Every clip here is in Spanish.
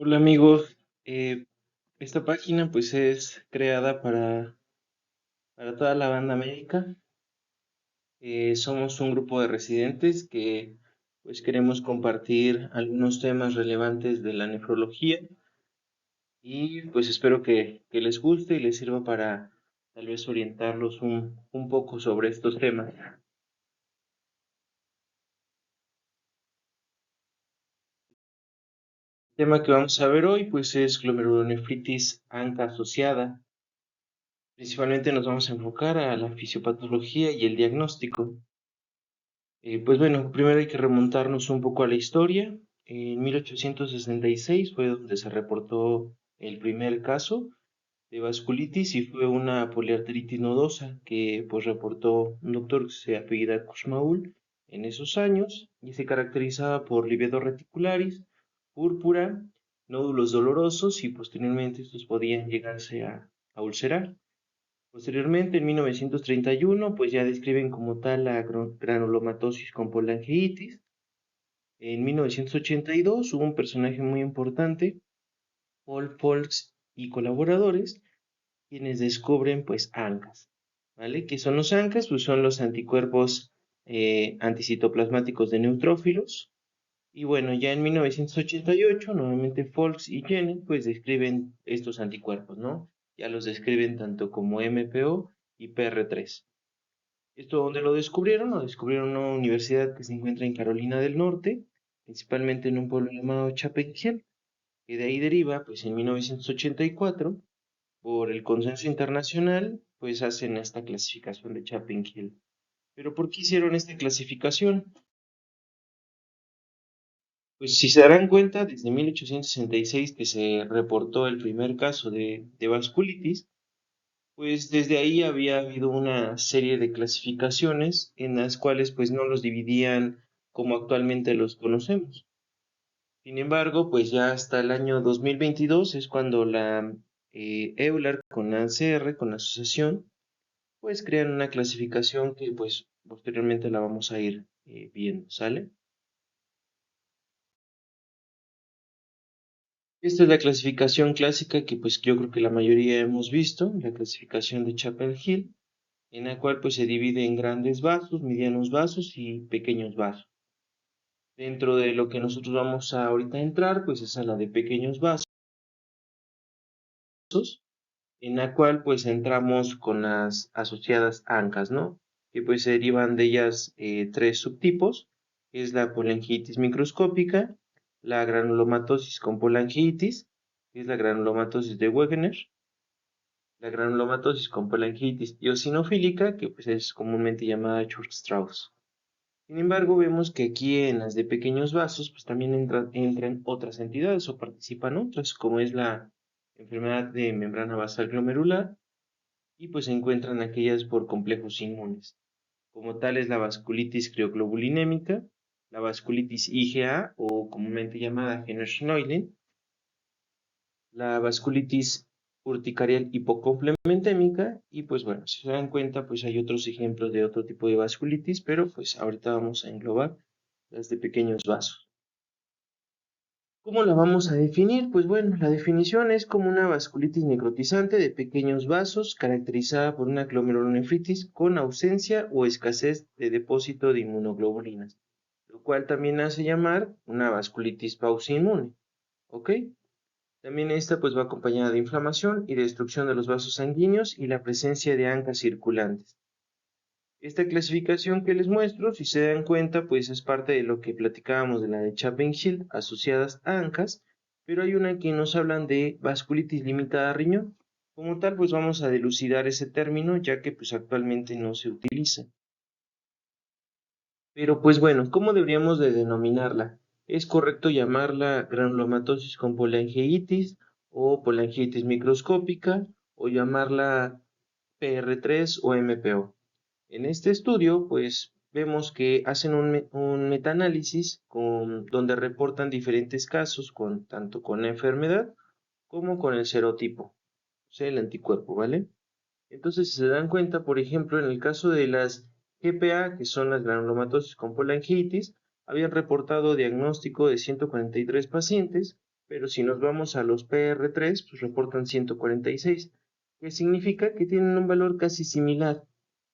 Hola amigos, esta página pues es creada para toda la banda médica. Somos un grupo de residentes que pues queremos compartir algunos temas relevantes de la nefrología y pues espero que les guste y les sirva para tal vez orientarlos un poco sobre estos temas. El tema que vamos a ver hoy pues es glomerulonefritis ANCA asociada. Principalmente nos vamos a enfocar a la fisiopatología y el diagnóstico. Pues bueno, primero hay que remontarnos un poco a la historia. En 1866 fue donde se reportó el primer caso de vasculitis y fue una poliarteritis nodosa que pues reportó un doctor que se apellida Kussmaul en esos años y se caracterizaba por livedo reticularis, púrpura, nódulos dolorosos y posteriormente estos podían llegarse a ulcerar. Posteriormente, en 1931, pues ya describen como tal la granulomatosis con polangiitis. En 1982 hubo un personaje muy importante, Paul Folks y colaboradores, quienes descubren pues ANCAS, ¿vale? ¿Qué son los ANCAS? Pues son los anticuerpos anticitoplasmáticos de neutrófilos. Y bueno, ya en 1988, nuevamente Folks y Jenner, pues describen estos anticuerpos, ¿no? Ya los describen tanto como MPO y PR3. ¿Esto dónde lo descubrieron? Lo descubrieron en una universidad que se encuentra en Carolina del Norte, principalmente en un pueblo llamado Chapel Hill, que de ahí deriva, pues en 1984, por el consenso internacional, pues hacen esta clasificación de Chapel Hill. ¿Pero por qué hicieron esta clasificación? Pues si se darán cuenta, desde 1866 que se reportó el primer caso de vasculitis, pues desde ahí había habido una serie de clasificaciones en las cuales pues no los dividían como actualmente los conocemos. Sin embargo, pues ya hasta el año 2022 es cuando la EULAR con la ACR, con la asociación, pues crean una clasificación que pues posteriormente la vamos a ir viendo, ¿sale? Esta es la clasificación clásica que pues yo creo que la mayoría hemos visto, la clasificación de Chapel Hill, en la cual pues se divide en grandes vasos, medianos vasos y pequeños vasos. Dentro de lo que nosotros vamos a ahorita entrar, pues es a la de pequeños vasos, en la cual pues entramos con las asociadas ANCAS, ¿no? Que pues se derivan de ellas tres subtipos, que es la polangiitis microscópica, la granulomatosis con polangiitis, que es la granulomatosis de Wegener, la granulomatosis con polangiitis eosinofílica, que pues es comúnmente llamada Church-Strauss. Sin embargo, vemos que aquí en las de pequeños vasos, pues también entran otras entidades o participan otras, como es la enfermedad de membrana basal glomerular, y pues se encuentran aquellas por complejos inmunes, como tal es la vasculitis crioglobulinémica, la vasculitis IgA o comúnmente llamada Henner-Schnoiden, la vasculitis urticarial hipocomplementémica y pues bueno, si se dan cuenta pues hay otros ejemplos de otro tipo de vasculitis, pero pues ahorita vamos a englobar las de pequeños vasos. ¿Cómo la vamos a definir? Pues bueno, la definición es como una vasculitis necrotizante de pequeños vasos caracterizada por una glomerulonefritis con ausencia o escasez de depósito de inmunoglobulinas, lo cual también hace llamar una vasculitis pauciinmune. ¿Ok? También esta pues va acompañada de inflamación y destrucción de los vasos sanguíneos y la presencia de ancas circulantes. Esta clasificación que les muestro, si se dan cuenta, pues es parte de lo que platicábamos de la de Chapman-Hill asociadas a ANCAS, pero hay una que nos hablan de vasculitis limitada a riñón. Como tal, pues vamos a dilucidar ese término, ya que pues actualmente no se utiliza. Pero pues bueno, ¿cómo deberíamos de denominarla? ¿Es correcto llamarla granulomatosis con polangiitis o polangiitis microscópica o llamarla PR3 o MPO? En este estudio, pues vemos que hacen un metaanálisis donde reportan diferentes casos tanto con la enfermedad como con el serotipo, o sea, el anticuerpo, ¿vale? Entonces, si se dan cuenta, por ejemplo, en el caso de las GPA, que son las granulomatosis con polangiitis, habían reportado diagnóstico de 143 pacientes pero si nos vamos a los PR3, pues reportan 146, que significa que tienen un valor casi similar.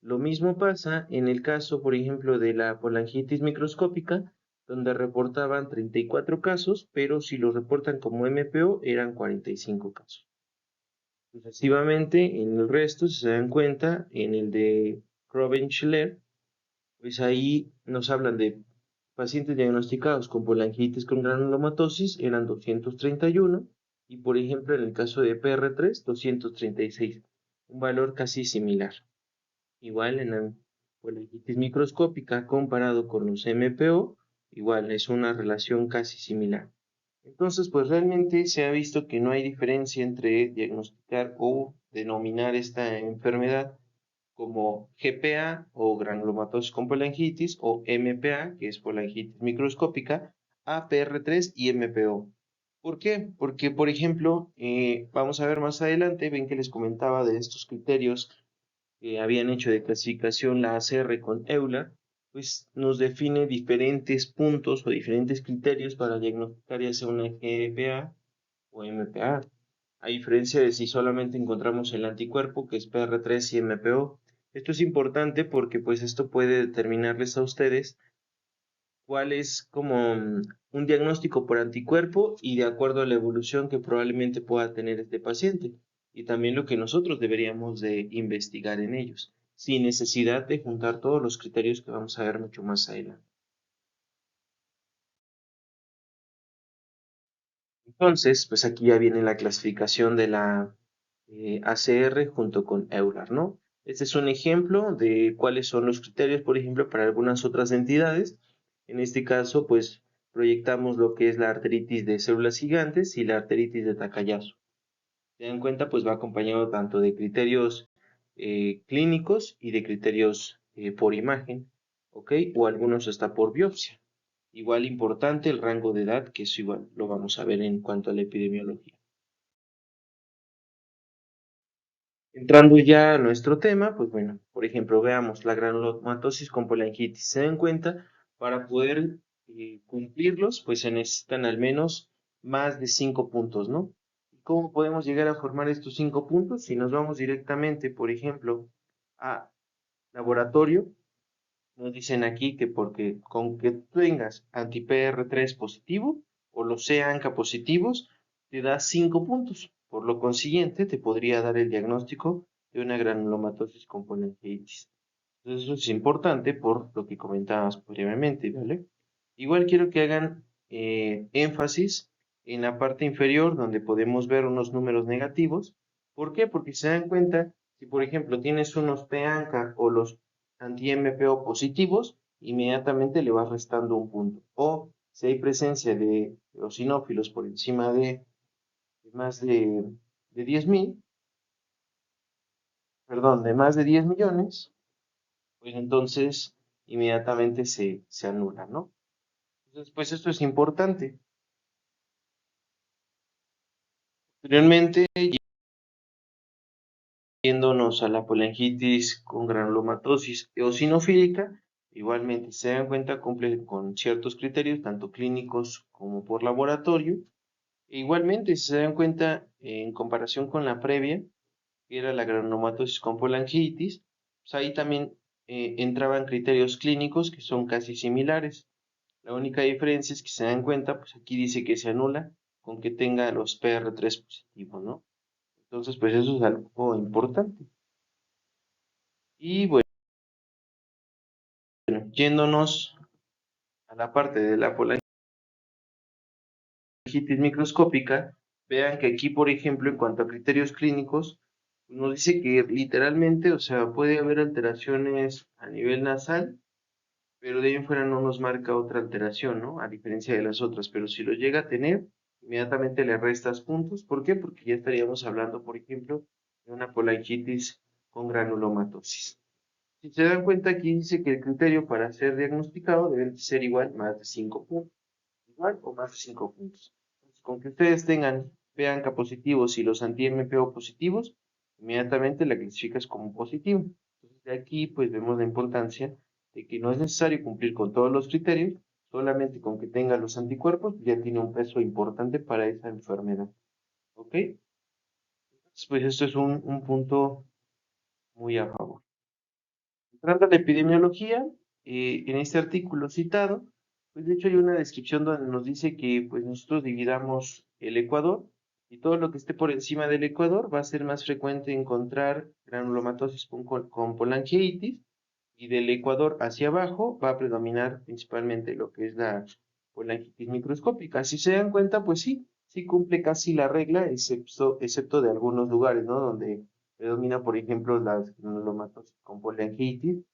Lo mismo pasa en el caso, por ejemplo, de la polangitis microscópica, donde reportaban 34 casos, pero si lo reportan como MPO eran 45 casos. Sucesivamente, en el resto, si se dan cuenta, en el de Robin-Schiller, pues ahí nos hablan de pacientes diagnosticados con polangitis con granulomatosis, eran 231, y por ejemplo, en el caso de PR3, 236, un valor casi similar. Igual en la polangitis microscópica comparado con los MPO, igual es una relación casi similar. Entonces, pues realmente se ha visto que no hay diferencia entre diagnosticar o denominar esta enfermedad como GPA o granulomatosis con polangitis o MPA, que es polangitis microscópica, APR3 y MPO. ¿Por qué? Porque, por ejemplo, vamos a ver más adelante, ven que les comentaba de estos criterios que habían hecho de clasificación la ACR con EULAR, pues nos define diferentes puntos o diferentes criterios para diagnosticar ya sea una GPA o MPA. A diferencia de si solamente encontramos el anticuerpo, que es PR3 y MPO. Esto es importante porque pues esto puede determinarles a ustedes cuál es como un diagnóstico por anticuerpo y de acuerdo a la evolución que probablemente pueda tener este paciente y también lo que nosotros deberíamos de investigar en ellos, sin necesidad de juntar todos los criterios que vamos a ver mucho más adelante. Entonces, pues aquí ya viene la clasificación de la ACR junto con EULAR, ¿no? Este es un ejemplo de cuáles son los criterios, por ejemplo, para algunas otras entidades. En este caso, pues proyectamos lo que es la arteritis de células gigantes y la arteritis de Takayasu. Se dan cuenta, pues va acompañado tanto de criterios clínicos y de criterios por imagen, ¿ok? O algunos hasta por biopsia. Igual importante el rango de edad, que eso igual lo vamos a ver en cuanto a la epidemiología. Entrando ya a nuestro tema, pues bueno, por ejemplo, veamos la granulomatosis con polangitis. Se dan cuenta, para poder cumplirlos, pues se necesitan al menos más de 5 puntos, ¿no? ¿Cómo podemos llegar a formar estos 5 puntos? Si nos vamos directamente, por ejemplo, a laboratorio, nos dicen aquí que porque con que tengas anti-PR3 positivo o los C-ANCA positivos, te da 5 puntos. Por lo consiguiente, te podría dar el diagnóstico de una granulomatosis con polangitis. Entonces, eso es importante por lo que comentábamos previamente, ¿vale? Igual quiero que hagan énfasis en la parte inferior donde podemos ver unos números negativos. ¿Por qué? Porque se dan cuenta, si por ejemplo tienes unos P-ANCA o los anti-MPO positivos, inmediatamente le vas restando un punto. O si hay presencia de eosinófilos por encima de más de 10.000, perdón, de más de 10 millones, pues entonces inmediatamente se anula, ¿no? Entonces, pues esto es importante. Posteriormente, yéndonos a la polangitis con granulomatosis eosinofílica, igualmente se dan cuenta, cumple con ciertos criterios, tanto clínicos como por laboratorio. E igualmente, si se dan cuenta, en comparación con la previa, que era la granulomatosis con polangitis, pues ahí también entraban criterios clínicos que son casi similares. La única diferencia es que se dan cuenta, pues aquí dice que se anula con que tenga los PR3 positivos, ¿no? Entonces, pues eso es algo importante. Y bueno, yéndonos a la parte de la polangitis microscópica, vean que aquí, por ejemplo, en cuanto a criterios clínicos, nos dice que literalmente, o sea, puede haber alteraciones a nivel nasal, pero de ahí en fuera no nos marca otra alteración, ¿no? A diferencia de las otras, pero si lo llega a tener, inmediatamente le restas puntos. ¿Por qué? Porque ya estaríamos hablando, por ejemplo, de una polangitis con granulomatosis. Si se dan cuenta, aquí dice que el criterio para ser diagnosticado debe ser igual más de 5 puntos, igual o más de 5 puntos. Entonces, con que ustedes tengan PANCA positivos y los anti-MPO positivos, inmediatamente la clasificas como positivo. Entonces, de aquí pues vemos la importancia de que no es necesario cumplir con todos los criterios, solamente con que tenga los anticuerpos ya tiene un peso importante para esa enfermedad. ¿Ok? Pues esto es un punto muy a favor. Entrando a la epidemiología, en este artículo citado, pues de hecho hay una descripción donde nos dice que pues nosotros dividamos el Ecuador y todo lo que esté por encima del Ecuador va a ser más frecuente encontrar granulomatosis con polangiitis y del Ecuador hacia abajo va a predominar principalmente lo que es la polangitis microscópica. Si se dan cuenta, pues sí, sí cumple casi la regla, excepto de algunos lugares, ¿no? Donde predomina, por ejemplo, las granulomatosis con polangitis.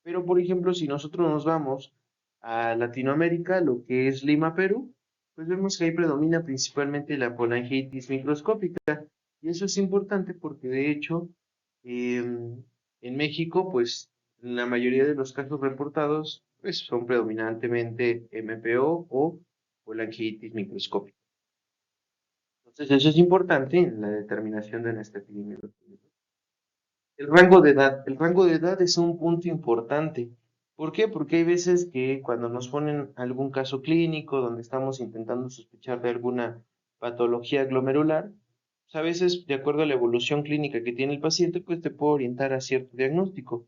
Pero, por ejemplo, si nosotros nos vamos a Latinoamérica, lo que es Lima, Perú, pues vemos que ahí predomina principalmente la polangitis microscópica. Y eso es importante porque, de hecho, en México, pues la mayoría de los casos reportados pues, son predominantemente MPO o polangitis microscópica. Entonces, eso es importante en la determinación de nuestra epidemiología. El rango de edad. El rango de edad es un punto importante. ¿Por qué? Porque hay veces que cuando nos ponen algún caso clínico donde estamos intentando sospechar de alguna patología glomerular, pues a veces, de acuerdo a la evolución clínica que tiene el paciente, pues te puede orientar a cierto diagnóstico.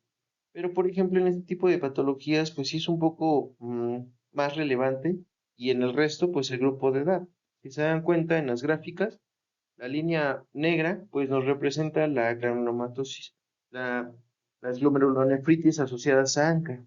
Pero, por ejemplo, en este tipo de patologías, pues sí es un poco más relevante y en el resto, pues el grupo de edad. Si se dan cuenta en las gráficas, la línea negra, pues nos representa la granulomatosis, la, las glomerulonefritis asociadas a ANCA.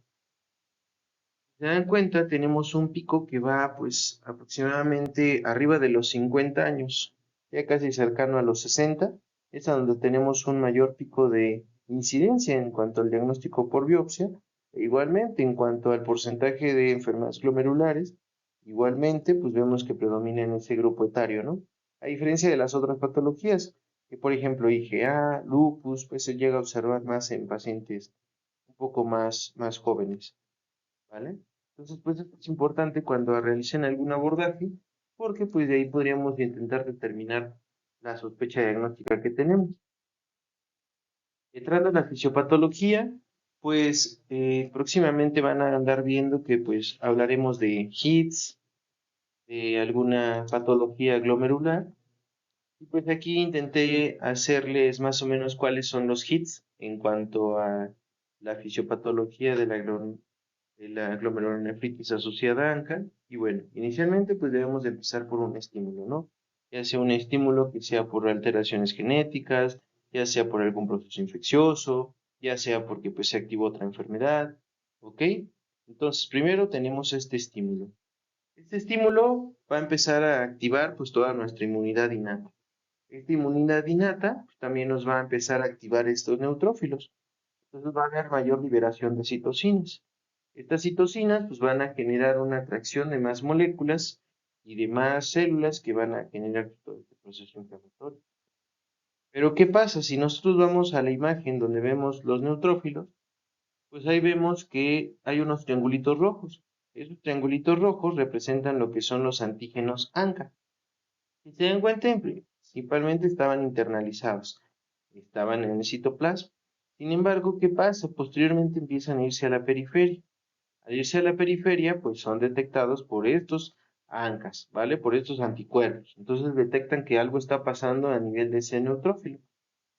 Si se dan cuenta, tenemos un pico que va, pues, aproximadamente arriba de los 50 años, ya casi cercano a los 60, es a donde tenemos un mayor pico de incidencia en cuanto al diagnóstico por biopsia, e igualmente en cuanto al porcentaje de enfermedades glomerulares, igualmente, pues vemos que predomina en ese grupo etario, ¿no? A diferencia de las otras patologías, que por ejemplo IgA, lupus, pues se llega a observar más en pacientes un poco más jóvenes. ¿Vale? Entonces, pues esto es importante cuando realicen algún abordaje, porque pues de ahí podríamos intentar determinar la sospecha diagnóstica que tenemos. Entrando en la fisiopatología, pues próximamente van a andar viendo que pues hablaremos de HITS, de alguna patología glomerular, y pues aquí intenté hacerles más o menos cuáles son los HITS en cuanto a la fisiopatología de la glomerulonefritis asociada a ANCA. Y bueno, inicialmente pues debemos de empezar por un estímulo, ¿no? Ya sea un estímulo que sea por alteraciones genéticas, ya sea por algún proceso infeccioso, ya sea porque pues se activó otra enfermedad, ¿ok? Entonces primero tenemos este estímulo. Este estímulo va a empezar a activar pues toda nuestra inmunidad innata. Esta inmunidad innata pues, también nos va a empezar a activar estos neutrófilos. Entonces va a haber mayor liberación de citocinas. Estas citocinas pues, van a generar una atracción de más moléculas y de más células que van a generar todo este proceso inflamatorio. Pero ¿qué pasa? Si nosotros vamos a la imagen donde vemos los neutrófilos, pues ahí vemos que hay unos triangulitos rojos. Esos triangulitos rojos representan lo que son los antígenos ANCA. Si se dan cuenta, principalmente estaban internalizados, estaban en el citoplasma. Sin embargo, ¿qué pasa? Posteriormente empiezan a irse a la periferia. Al irse a la periferia, pues son detectados por estos ANCAs, ¿vale? Por estos anticuerpos. Entonces detectan que algo está pasando a nivel de ese neutrófilo.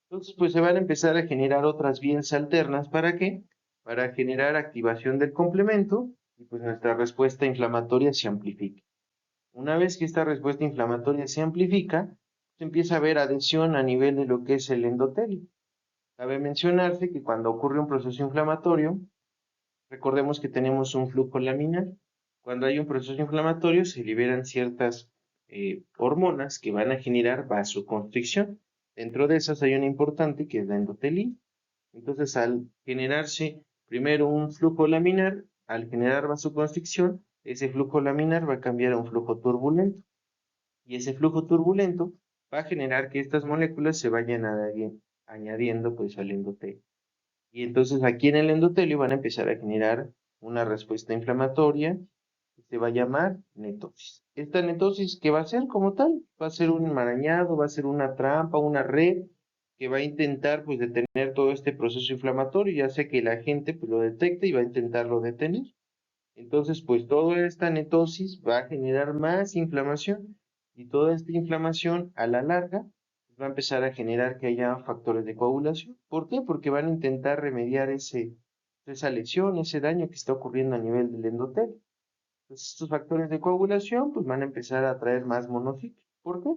Entonces, pues se van a empezar a generar otras vías alternas. ¿Para qué? Para generar activación del complemento y pues nuestra respuesta inflamatoria se amplifica. Una vez que esta respuesta inflamatoria se amplifica, se empieza a ver adhesión a nivel de lo que es el endotelio. Cabe mencionarse que cuando ocurre un proceso inflamatorio, recordemos que tenemos un flujo laminar. Cuando hay un proceso inflamatorio se liberan ciertas hormonas que van a generar vasoconstricción. Dentro de esas hay una importante que es la endotelina. Entonces, al generarse primero un flujo laminar, al generar vasoconstricción, ese flujo laminar va a cambiar a un flujo turbulento. Y ese flujo turbulento va a generar que estas moléculas se vayan añadiendo pues al endotelio. Y entonces aquí en el endotelio van a empezar a generar una respuesta inflamatoria que se va a llamar netosis. Esta netosis, ¿qué va a ser como tal? Va a ser un enmarañado, va a ser una trampa, una red que va a intentar pues detener todo este proceso inflamatorio, ya sea que la gente pues lo detecte y va a intentarlo detener. Entonces, pues toda esta netosis va a generar más inflamación y toda esta inflamación a la larga va a empezar a generar que haya factores de coagulación. ¿Por qué? Porque van a intentar remediar esa lesión, ese daño que está ocurriendo a nivel del endotelio. Entonces, estos factores de coagulación pues van a empezar a traer más monocitos. ¿Por qué?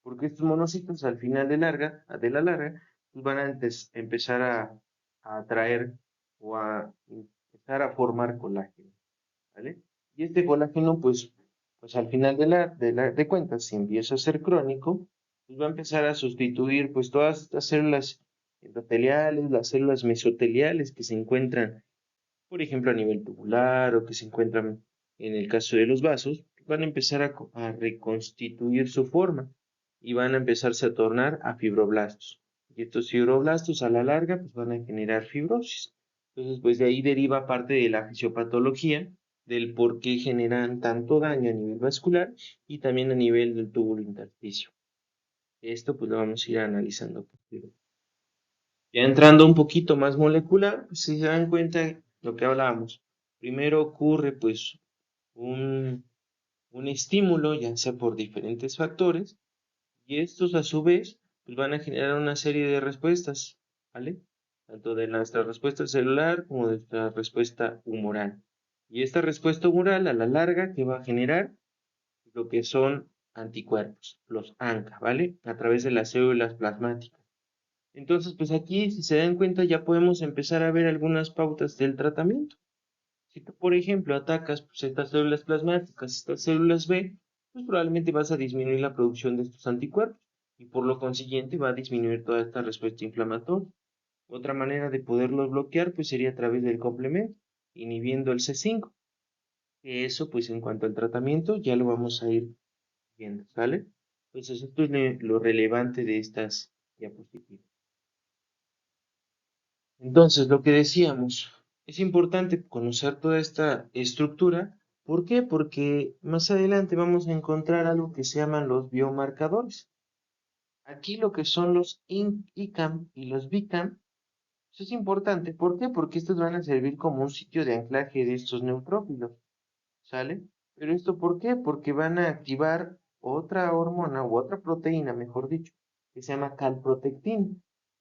Porque estos monocitos al final de la larga, pues van a empezar a atraer o a empezar a formar colágeno, ¿vale? Y este colágeno, pues al final de cuentas, si empieza a ser crónico, pues va a empezar a sustituir pues todas estas células endoteliales, las células mesoteliales que se encuentran, por ejemplo, a nivel tubular o que se encuentran en el caso de los vasos, van a empezar a reconstituir su forma y van a empezarse a tornar a fibroblastos. Y estos fibroblastos a la larga pues van a generar fibrosis. Entonces, pues de ahí deriva parte de la fisiopatología del por qué generan tanto daño a nivel vascular y también a nivel del túbulo intersticio. Esto pues lo vamos a ir analizando posteriormente. Ya entrando un poquito más molecular, pues, si se dan cuenta lo que hablábamos. Primero ocurre pues un, un estímulo, ya sea por diferentes factores, y estos a su vez pues van a generar una serie de respuestas, ¿vale? Tanto de nuestra respuesta celular como de nuestra respuesta humoral. Y esta respuesta humoral a la larga que va a generar lo que son anticuerpos, los ANCA, ¿vale? A través de las células plasmáticas. Entonces, pues aquí, si se dan cuenta, ya podemos empezar a ver algunas pautas del tratamiento. Si tú, por ejemplo, atacas pues, estas células plasmáticas, estas células B, pues probablemente vas a disminuir la producción de estos anticuerpos y por lo consiguiente va a disminuir toda esta respuesta inflamatoria. Otra manera de poderlos bloquear pues sería a través del complemento, inhibiendo el C5. Que eso, pues en cuanto al tratamiento, ya lo vamos a ir viendo, ¿sale? Entonces, esto es lo relevante de estas diapositivas. Entonces, lo que decíamos, es importante conocer toda esta estructura. ¿Por qué? Porque más adelante vamos a encontrar algo que se llaman los biomarcadores. Aquí lo que son los ICAM y los BICAM, eso es importante. ¿Por qué? Porque estos van a servir como un sitio de anclaje de estos neutrófilos, ¿sale? ¿Pero esto por qué? Porque van a activar otra hormona u otra proteína, mejor dicho, que se llama calprotectina.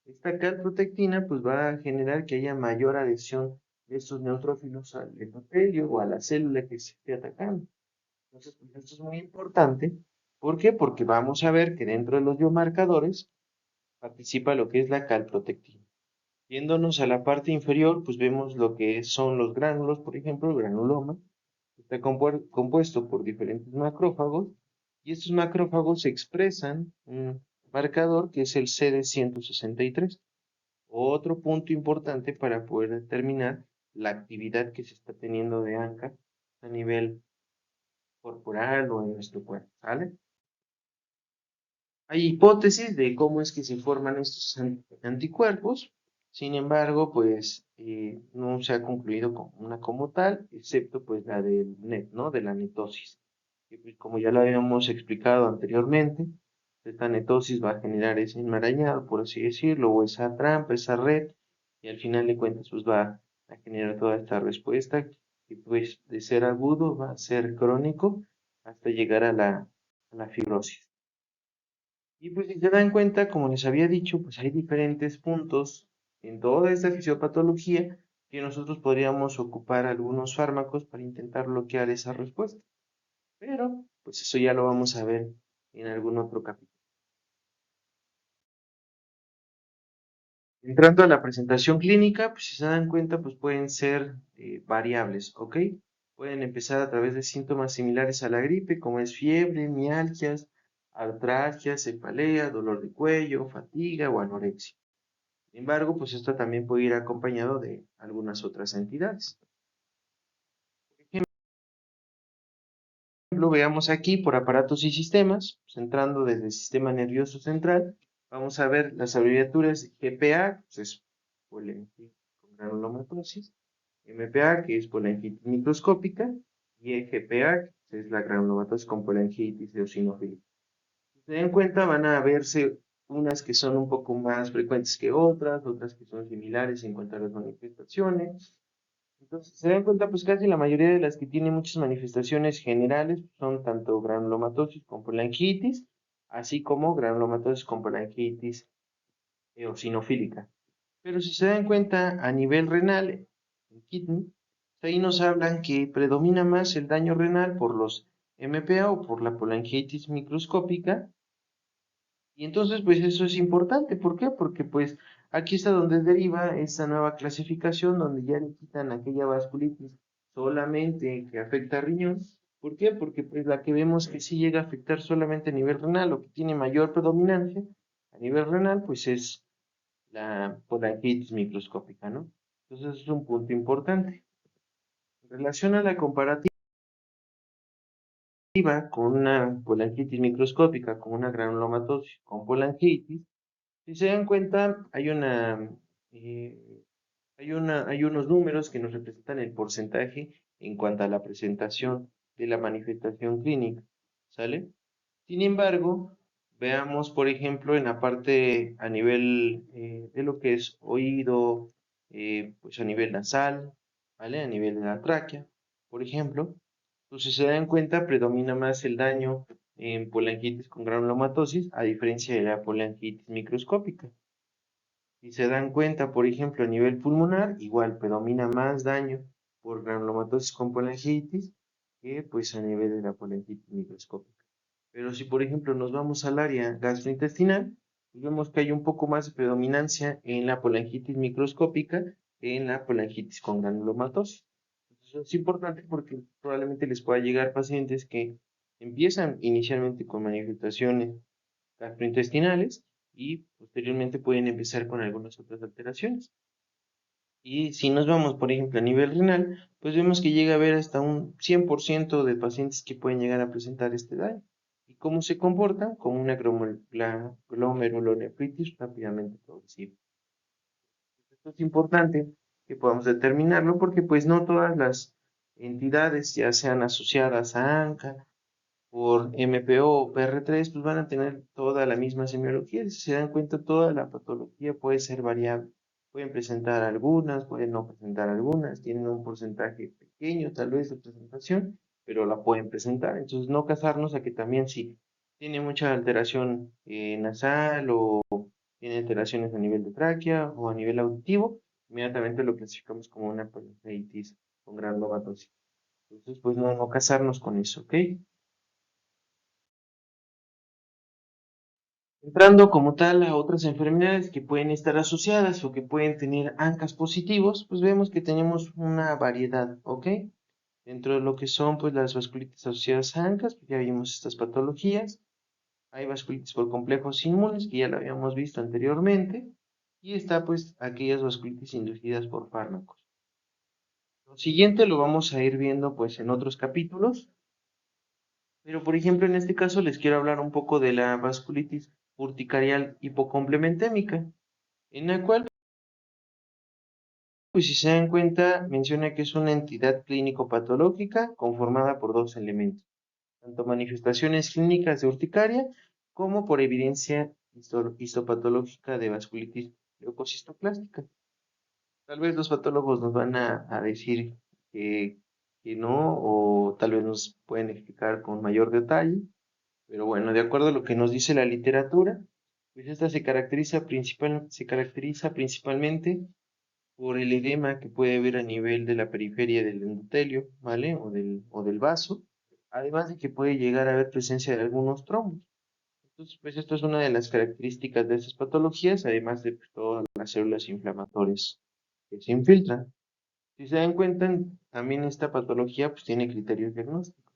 Esta calprotectina pues va a generar que haya mayor adhesión de estos neutrófilos al endotelio o a la célula que se esté atacando. Entonces, pues esto es muy importante. ¿Por qué? Porque vamos a ver que dentro de los biomarcadores participa lo que es la calprotectina. Yéndonos a la parte inferior, pues vemos lo que son los gránulos, por ejemplo, el granuloma. Está compuesto por diferentes macrófagos y estos macrófagos expresan un marcador que es el CD163. Otro punto importante para poder determinar la actividad que se está teniendo de ANCA a nivel corporal o en nuestro cuerpo, ¿sale? Hay hipótesis de cómo es que se forman estos anticuerpos, sin embargo, pues no se ha concluido como una como tal, excepto pues la del NET, ¿no? De la netosis. Que, pues, como ya lo habíamos explicado anteriormente, esta netosis va a generar ese enmarañado, por así decirlo, o esa trampa, esa red, y al final de cuentas pues va a generar toda esta respuesta que pues de ser agudo va a ser crónico hasta llegar a la fibrosis. Y pues si se dan cuenta, como les había dicho, pues hay diferentes puntos en toda esta fisiopatología que nosotros podríamos ocupar algunos fármacos para intentar bloquear esa respuesta. Pero, pues eso ya lo vamos a ver en algún otro capítulo. Entrando a la presentación clínica, pues si se dan cuenta, pues pueden ser variables, ¿ok? Pueden empezar a través de síntomas similares a la gripe, como es fiebre, mialgias, artralgia, cefalea, dolor de cuello, fatiga o anorexia. Sin embargo, pues esto también puede ir acompañado de algunas otras entidades. Por ejemplo, veamos aquí por aparatos y sistemas, centrando desde el sistema nervioso central, vamos a ver las abreviaturas GPA, pues es polenquitis con granulomatosis, MPA, que es polenquitis microscópica, y EGPA, que es la granulomatosis con polenquitis eosinofílica. Si se den cuenta, van a verse unas que son un poco más frecuentes que otras que son similares en cuanto a las manifestaciones. Entonces, se dan cuenta, pues casi la mayoría de las que tienen muchas manifestaciones generales son tanto granulomatosis con polangitis, así como granulomatosis con polangitis eosinofílica. Pero si se dan cuenta, a nivel renal, en kidney, ahí nos hablan que predomina más el daño renal por los MPA o por la polangitis microscópica. Y entonces, pues eso es importante. ¿Por qué? Porque pues aquí está donde deriva esta nueva clasificación, donde ya le quitan aquella vasculitis solamente que afecta a riñón. ¿Por qué? Porque pues la que vemos que sí llega a afectar solamente a nivel renal o que tiene mayor predominancia a nivel renal, pues es la polangitis microscópica, ¿no? Entonces es un punto importante. En relación a la comparativa con una polangitis microscópica, con una granulomatosis, con polangitis, si se dan cuenta, eh, hay unos números que nos representan el porcentaje en cuanto a la presentación de la manifestación clínica, ¿sale? Sin embargo, veamos, por ejemplo, en la parte a nivel de lo que es oído, pues a nivel nasal, ¿vale? A nivel de la tráquea, por ejemplo. Entonces, si se dan cuenta, predomina más el daño en polangitis con granulomatosis, a diferencia de la polangitis microscópica. Si se dan cuenta, por ejemplo, a nivel pulmonar, igual predomina más daño por granulomatosis con polangitis que pues a nivel de la polangitis microscópica. Pero si, por ejemplo, nos vamos al área gastrointestinal, pues vemos que hay un poco más de predominancia en la polangitis microscópica que en la polangitis con granulomatosis. Eso es importante porque probablemente les pueda llegar pacientes que empiezan inicialmente con manifestaciones gastrointestinales y posteriormente pueden empezar con algunas otras alteraciones. Y si nos vamos, por ejemplo, a nivel renal, pues vemos que llega a haber hasta un 100% de pacientes que pueden llegar a presentar este daño. ¿Y cómo se comportan? Como una glomerulonefritis rápidamente progresiva. Esto es importante que podamos determinarlo porque pues no todas las entidades, ya sean asociadas a ANCA, por MPO o PR3, pues van a tener toda la misma semiología. Si se dan cuenta, toda la patología puede ser variable. Pueden presentar algunas, pueden no presentar algunas, tienen un porcentaje pequeño tal vez de presentación, pero la pueden presentar. Entonces, no casarnos a que también si tiene mucha alteración nasal o tiene alteraciones a nivel de tráquea o a nivel auditivo, inmediatamente lo clasificamos como una pancreatitis con granulomatosis. Entonces, pues no casarnos con eso, ¿ok? Entrando como tal a otras enfermedades que pueden estar asociadas o que pueden tener ANCAs positivos, pues vemos que tenemos una variedad, ¿ok? Dentro de lo que son pues las vasculitis asociadas a ANCAs, pues ya vimos estas patologías. Hay vasculitis por complejos inmunes, que ya lo habíamos visto anteriormente. Y está pues aquellas vasculitis inducidas por fármacos. Lo siguiente lo vamos a ir viendo pues en otros capítulos. Pero por ejemplo en este caso les quiero hablar un poco de la vasculitis urticarial hipocomplementémica, en la cual, pues si se dan cuenta, menciona que es una entidad clínico-patológica conformada por dos elementos, tanto manifestaciones clínicas de urticaria como por evidencia histopatológica de vasculitis leucocistoclástica. Tal vez los patólogos nos van a decir que, que no, o tal vez nos pueden explicar con mayor detalle, pero bueno, de acuerdo a lo que nos dice la literatura, pues esta se caracteriza principalmente por el edema que puede haber a nivel de la periferia del endotelio, ¿vale? O del vaso, además de que puede llegar a haber presencia de algunos trombos. Entonces, pues esto es una de las características de estas patologías, además de pues, todas las células inflamatorias que se infiltran. Si se dan cuenta, también esta patología pues tiene criterios diagnósticos,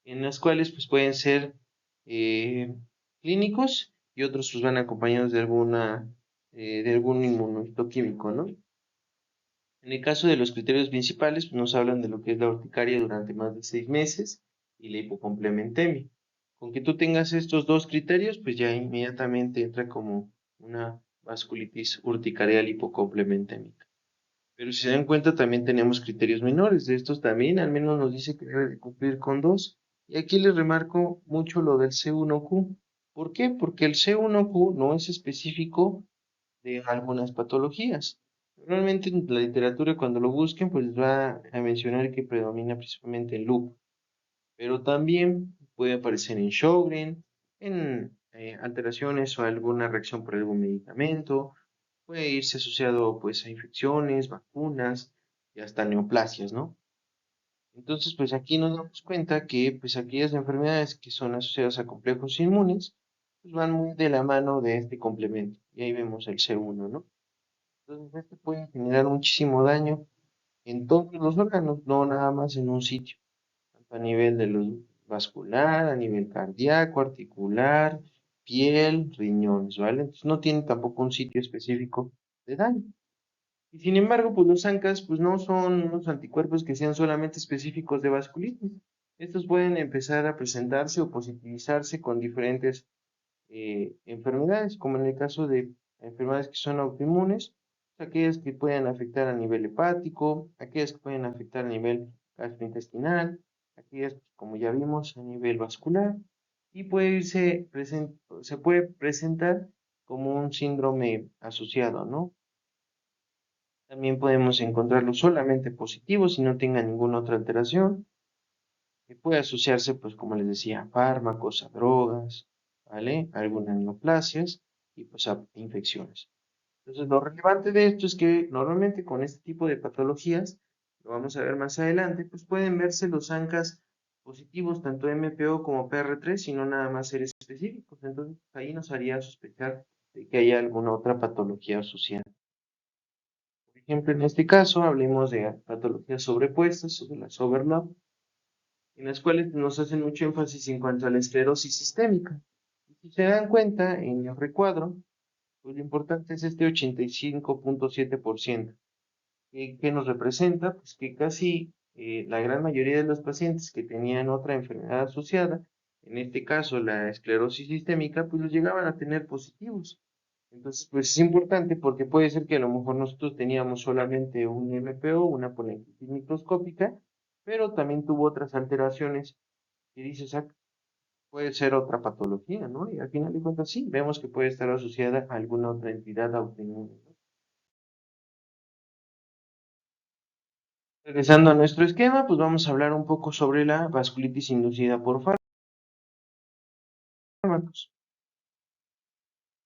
en las cuales pues pueden ser eh, clínicos y otros pues van acompañados de algún inmunohistoquímico, ¿no? En el caso de los criterios principales, pues nos hablan de lo que es la urticaria durante más de 6 meses y la hipocomplementemia. Con que tú tengas estos dos criterios, pues ya inmediatamente entra como una vasculitis urticarial hipocomplementémica. Pero si se dan cuenta, también tenemos criterios menores. De estos también, al menos nos dice que debe de cumplir con dos. Y aquí les remarco mucho lo del C1Q. ¿Por qué? Porque el C1Q no es específico de algunas patologías. Normalmente en la literatura cuando lo busquen pues va a mencionar que predomina principalmente en lupus, pero también puede aparecer en Sjögren, en alteraciones o alguna reacción por algún medicamento, puede irse asociado pues a infecciones, vacunas y hasta neoplasias, ¿no? Entonces, pues aquí nos damos cuenta que pues aquellas enfermedades que son asociadas a complejos inmunes, pues van muy de la mano de este complemento. Y ahí vemos el C1, ¿no? Entonces, este puede generar muchísimo daño en todos los órganos, no nada más en un sitio, tanto a nivel de lo vascular, a nivel cardíaco, articular, piel, riñones, ¿vale? Entonces no tiene tampoco un sitio específico de daño. Y sin embargo, pues los ANCAs pues no son unos anticuerpos que sean solamente específicos de vasculitis. Estos pueden empezar a presentarse o positivizarse con diferentes enfermedades, como en el caso de enfermedades que son autoinmunes, aquellas que pueden afectar a nivel hepático, aquellas que pueden afectar a nivel gastrointestinal, aquellas, como ya vimos, a nivel vascular, y se puede presentar como un síndrome asociado, ¿no? También podemos encontrarlo solamente positivo si no tenga ninguna otra alteración, que puede asociarse, pues como les decía, a fármacos, a drogas, ¿vale? Algunas neoplasias y pues a infecciones. Entonces, lo relevante de esto es que normalmente con este tipo de patologías, lo vamos a ver más adelante, pues pueden verse los ANCAs positivos, tanto MPO como PR3, y no nada más ser específicos. Entonces, ahí nos haría sospechar de que hay alguna otra patología asociada. Por ejemplo, en este caso, hablemos de patologías sobrepuestas o de las overlap, en las cuales nos hacen mucho énfasis en cuanto a la esclerosis sistémica. Y si se dan cuenta, en el recuadro, pues lo importante es este 85.7%. ¿Qué nos representa? Pues que casi la gran mayoría de los pacientes que tenían otra enfermedad asociada, en este caso la esclerosis sistémica, pues los llegaban a tener positivos. Entonces, pues es importante porque puede ser que a lo mejor nosotros teníamos solamente un MPO, una polinitis microscópica, pero también tuvo otras alteraciones y dices, ah, puede ser otra patología, ¿no? Y al final de cuentas sí, vemos que puede estar asociada a alguna otra entidad autoinmune, ¿no? Regresando a nuestro esquema, pues vamos a hablar un poco sobre la vasculitis inducida por fármacos.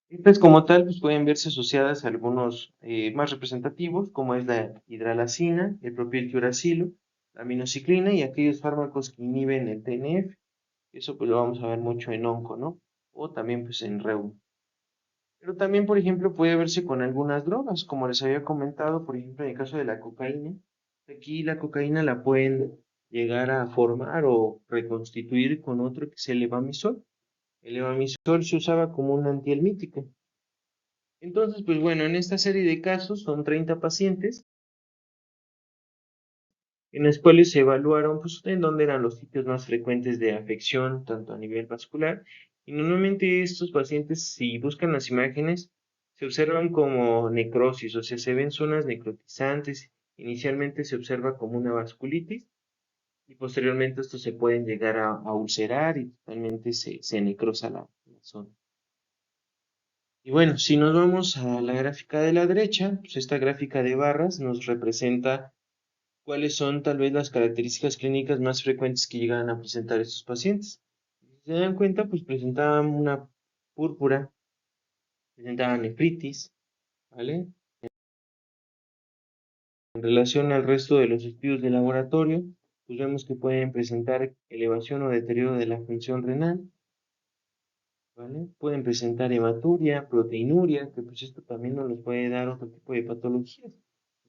Estas como tal, pues pueden verse asociadas a algunos más representativos, como es la hidralazina, el propiltiuracilo, la aminociclina y aquellos fármacos que inhiben el TNF. Eso pues lo vamos a ver mucho en onco, ¿no? O también pues en reuma. Pero también, por ejemplo, puede verse con algunas drogas, como les había comentado, por ejemplo, en el caso de la cocaína. Aquí la cocaína la pueden llegar a formar o reconstituir con otro que es el levamisol. El levamisol se usaba como un antihelmítico. Entonces, pues bueno, en esta serie de casos son 30 pacientes en los cuales se evaluaron pues, en dónde eran los sitios más frecuentes de afección, tanto a nivel vascular. Y normalmente estos pacientes, si buscan las imágenes, se observan como necrosis, o sea, se ven zonas necrotizantes. Inicialmente se observa como una vasculitis y posteriormente estos se pueden llegar a ulcerar y totalmente se necrosa la zona. Y bueno, si nos vamos a la gráfica de la derecha, pues esta gráfica de barras nos representa cuáles son tal vez las características clínicas más frecuentes que llegan a presentar estos pacientes. Si se dan cuenta, pues presentaban una púrpura, presentaban nefritis, ¿vale? En relación al resto de los estudios de laboratorio, pues vemos que pueden presentar elevación o deterioro de la función renal, ¿vale? Pueden presentar hematuria, proteinuria, que pues esto también nos puede dar otro tipo de patologías.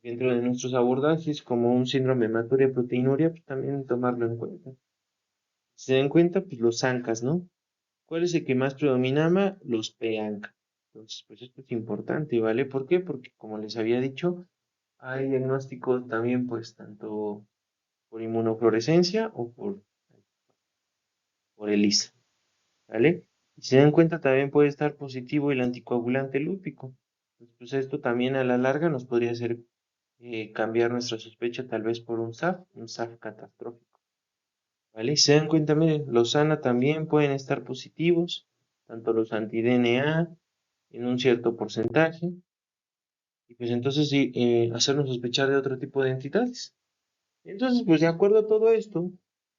Dentro de nuestros abordajes, como un síndrome hematuria proteinuria, pues también tomarlo en cuenta. Si se dan cuenta, pues los ANCAs, ¿no? ¿Cuál es el que más predominaba? Los PANCA. Entonces, pues esto es importante, ¿vale? ¿Por qué? Porque como les había dicho, hay diagnósticos también, pues, tanto por inmunofluorescencia o por ELISA, ¿vale? Y si se dan cuenta, también puede estar positivo el anticoagulante lúpico. Pues esto también a la larga nos podría hacer cambiar nuestra sospecha tal vez por un SAF catastrófico. ¿Vale? Y se dan cuenta, miren, los ANA también pueden estar positivos, tanto los anti-DNA en un cierto porcentaje, y pues entonces sí, hacernos sospechar de otro tipo de entidades. Entonces, pues de acuerdo a todo esto,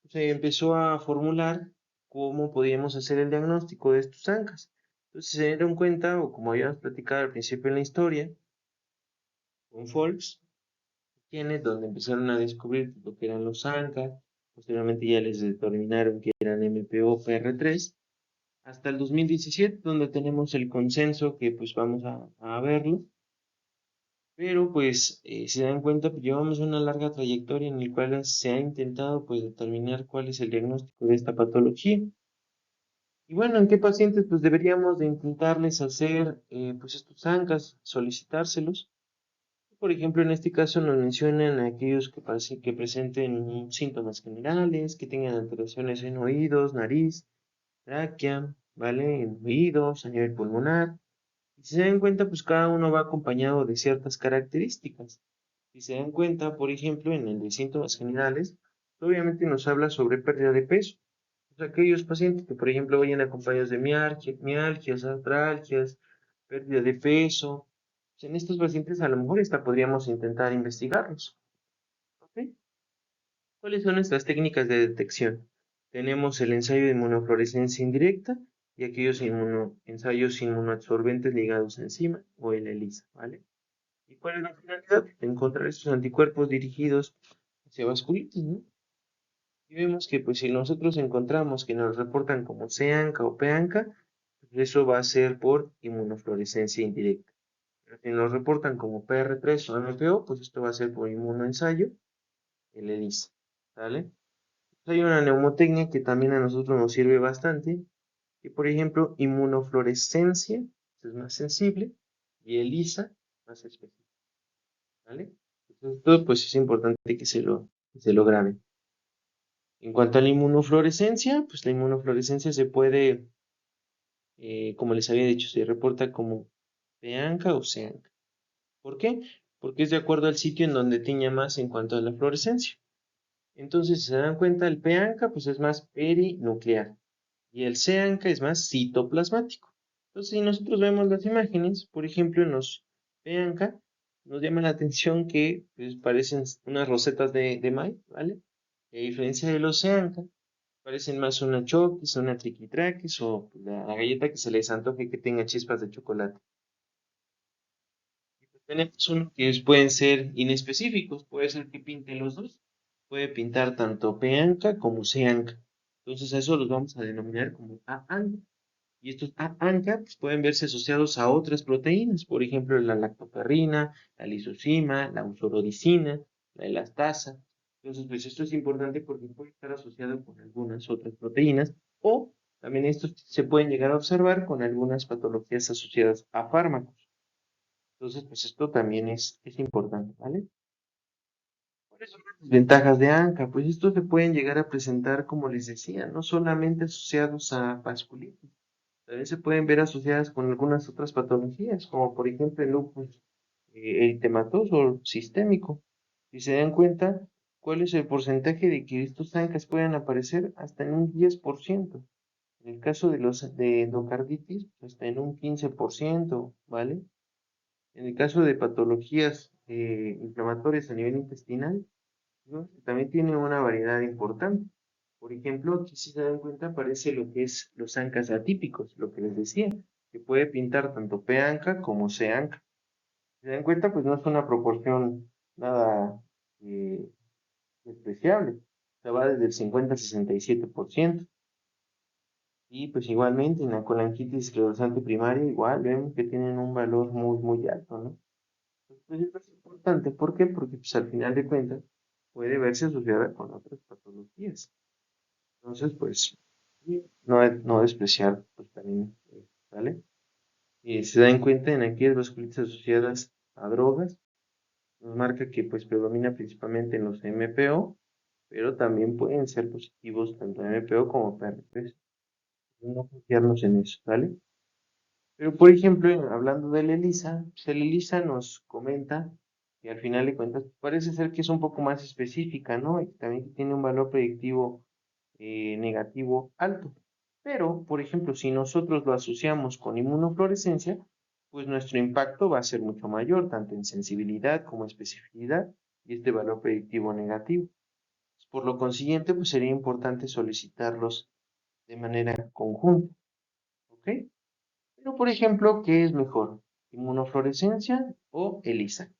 se empezó a formular cómo podíamos hacer el diagnóstico de estos ANCAs. Entonces se dieron cuenta, o como habíamos platicado al principio en la historia, con Folks, quienes donde empezaron a descubrir lo que eran los ANCA, posteriormente ya les determinaron que eran MPO PR3, hasta el 2017, donde tenemos el consenso que pues vamos a verlo, pero pues si se dan cuenta, pues, llevamos una larga trayectoria en la cual se ha intentado pues determinar cuál es el diagnóstico de esta patología. Y bueno, ¿en qué pacientes pues deberíamos de intentarles hacer pues estos ANCAs, solicitárselos? Por ejemplo, en este caso nos mencionan aquellos que presenten síntomas generales, que tengan alteraciones en oídos, nariz, tráquea, ¿vale? En oídos, a nivel pulmonar. Y si se dan cuenta, pues cada uno va acompañado de ciertas características. Si se dan cuenta, por ejemplo, en el de síntomas generales, obviamente nos habla sobre pérdida de peso. O sea, aquellos pacientes que, por ejemplo, vayan acompañados de mialgias, artralgias, pérdida de peso, pues en estos pacientes a lo mejor esta podríamos intentar investigarlos. ¿Ok? ¿Cuáles son nuestras técnicas de detección? Tenemos el ensayo de inmunofluorescencia indirecta y aquellos ensayos inmunoabsorbentes ligados a enzima o el ELISA, ¿vale? ¿Y cuál es la finalidad? Encontrar estos anticuerpos dirigidos hacia vasculitis, ¿no? Y vemos que pues si nosotros encontramos que nos reportan como CANCA o PANCA, pues eso va a ser por inmunofluorescencia indirecta. Pero si nos reportan como PR3 o MPO, pues esto va a ser por inmunoensayo, el ELISA, ¿vale? Hay una neumotecnia que también a nosotros nos sirve bastante, que por ejemplo, inmunofluorescencia es más sensible y ELISA más específica, ¿vale? Entonces, todo pues es importante que se lo graben. En cuanto a la inmunofluorescencia, pues la inmunofluorescencia se puede, como les había dicho, se reporta como PANCA o CEANCA. ¿Por qué? Porque es de acuerdo al sitio en donde tiña más en cuanto a la fluorescencia. Entonces, si se dan cuenta, el PANCA pues es más perinuclear y el CEANCA es más citoplasmático. Entonces, si nosotros vemos las imágenes, por ejemplo, en los PANCA, nos llama la atención que pues, parecen unas rosetas de maíz, ¿vale? Y a diferencia de los CEANCA, parecen más una Chokis, una Triquitraquis o la galleta que se les antoje que tenga chispas de chocolate. Tenemos uno que pueden ser inespecíficos, puede ser que pinten los dos, puede pintar tanto peanca como seanca. Entonces a eso los vamos a denominar como AANCA. Y estos AANCA pues, pueden verse asociados a otras proteínas, por ejemplo la lactoferrina, la lisozima, la usorodicina, la elastasa. Entonces pues esto es importante porque puede estar asociado con algunas otras proteínas o también estos se pueden llegar a observar con algunas patologías asociadas a fármacos. Entonces, pues esto también es importante, ¿vale? ¿Cuáles son las ventajas de ANCA? Pues estos se pueden llegar a presentar, como les decía, no solamente asociados a vasculitis, también se pueden ver asociadas con algunas otras patologías, como por ejemplo el lupus eritematoso sistémico. Si se dan cuenta, ¿cuál es el porcentaje de que estos ANCAs pueden aparecer? Hasta en un 10%. En el caso de los de endocarditis, hasta en un 15%, ¿vale? En el caso de patologías inflamatorias a nivel intestinal, ¿no? También tiene una variedad importante. Por ejemplo, aquí si se dan cuenta aparece lo que es los ANCAs atípicos, lo que les decía, que puede pintar tanto P-ANCA como C-ANCA. Si se dan cuenta, pues no es una proporción nada eh, despreciable. O sea, va desde el 50 al 67%. Y pues igualmente en la colangitis esclerosante primaria, igual vemos que tienen un valor muy, muy alto, ¿no? Pues esto es importante, ¿por qué? Porque pues, al final de cuentas puede verse asociada con otras patologías. Entonces, pues, no despreciar, pues también, ¿vale? Y si se dan cuenta en aquellas vasculitis asociadas a drogas, nos marca que pues predomina principalmente en los MPO, pero también pueden ser positivos tanto MPO como PRP. No confiarnos en eso, ¿vale? Pero, por ejemplo, hablando del ELISA, pues el ELISA nos comenta que al final de cuentas parece ser que es un poco más específica, ¿no? Y también tiene un valor predictivo negativo alto. Pero, por ejemplo, si nosotros lo asociamos con inmunofluorescencia, pues nuestro impacto va a ser mucho mayor, tanto en sensibilidad como especificidad, y este valor predictivo negativo. Por lo consiguiente, pues sería importante solicitarlos de manera conjunta, ¿ok? Pero, por ejemplo, ¿qué es mejor? ¿Inmunofluorescencia o ELISA?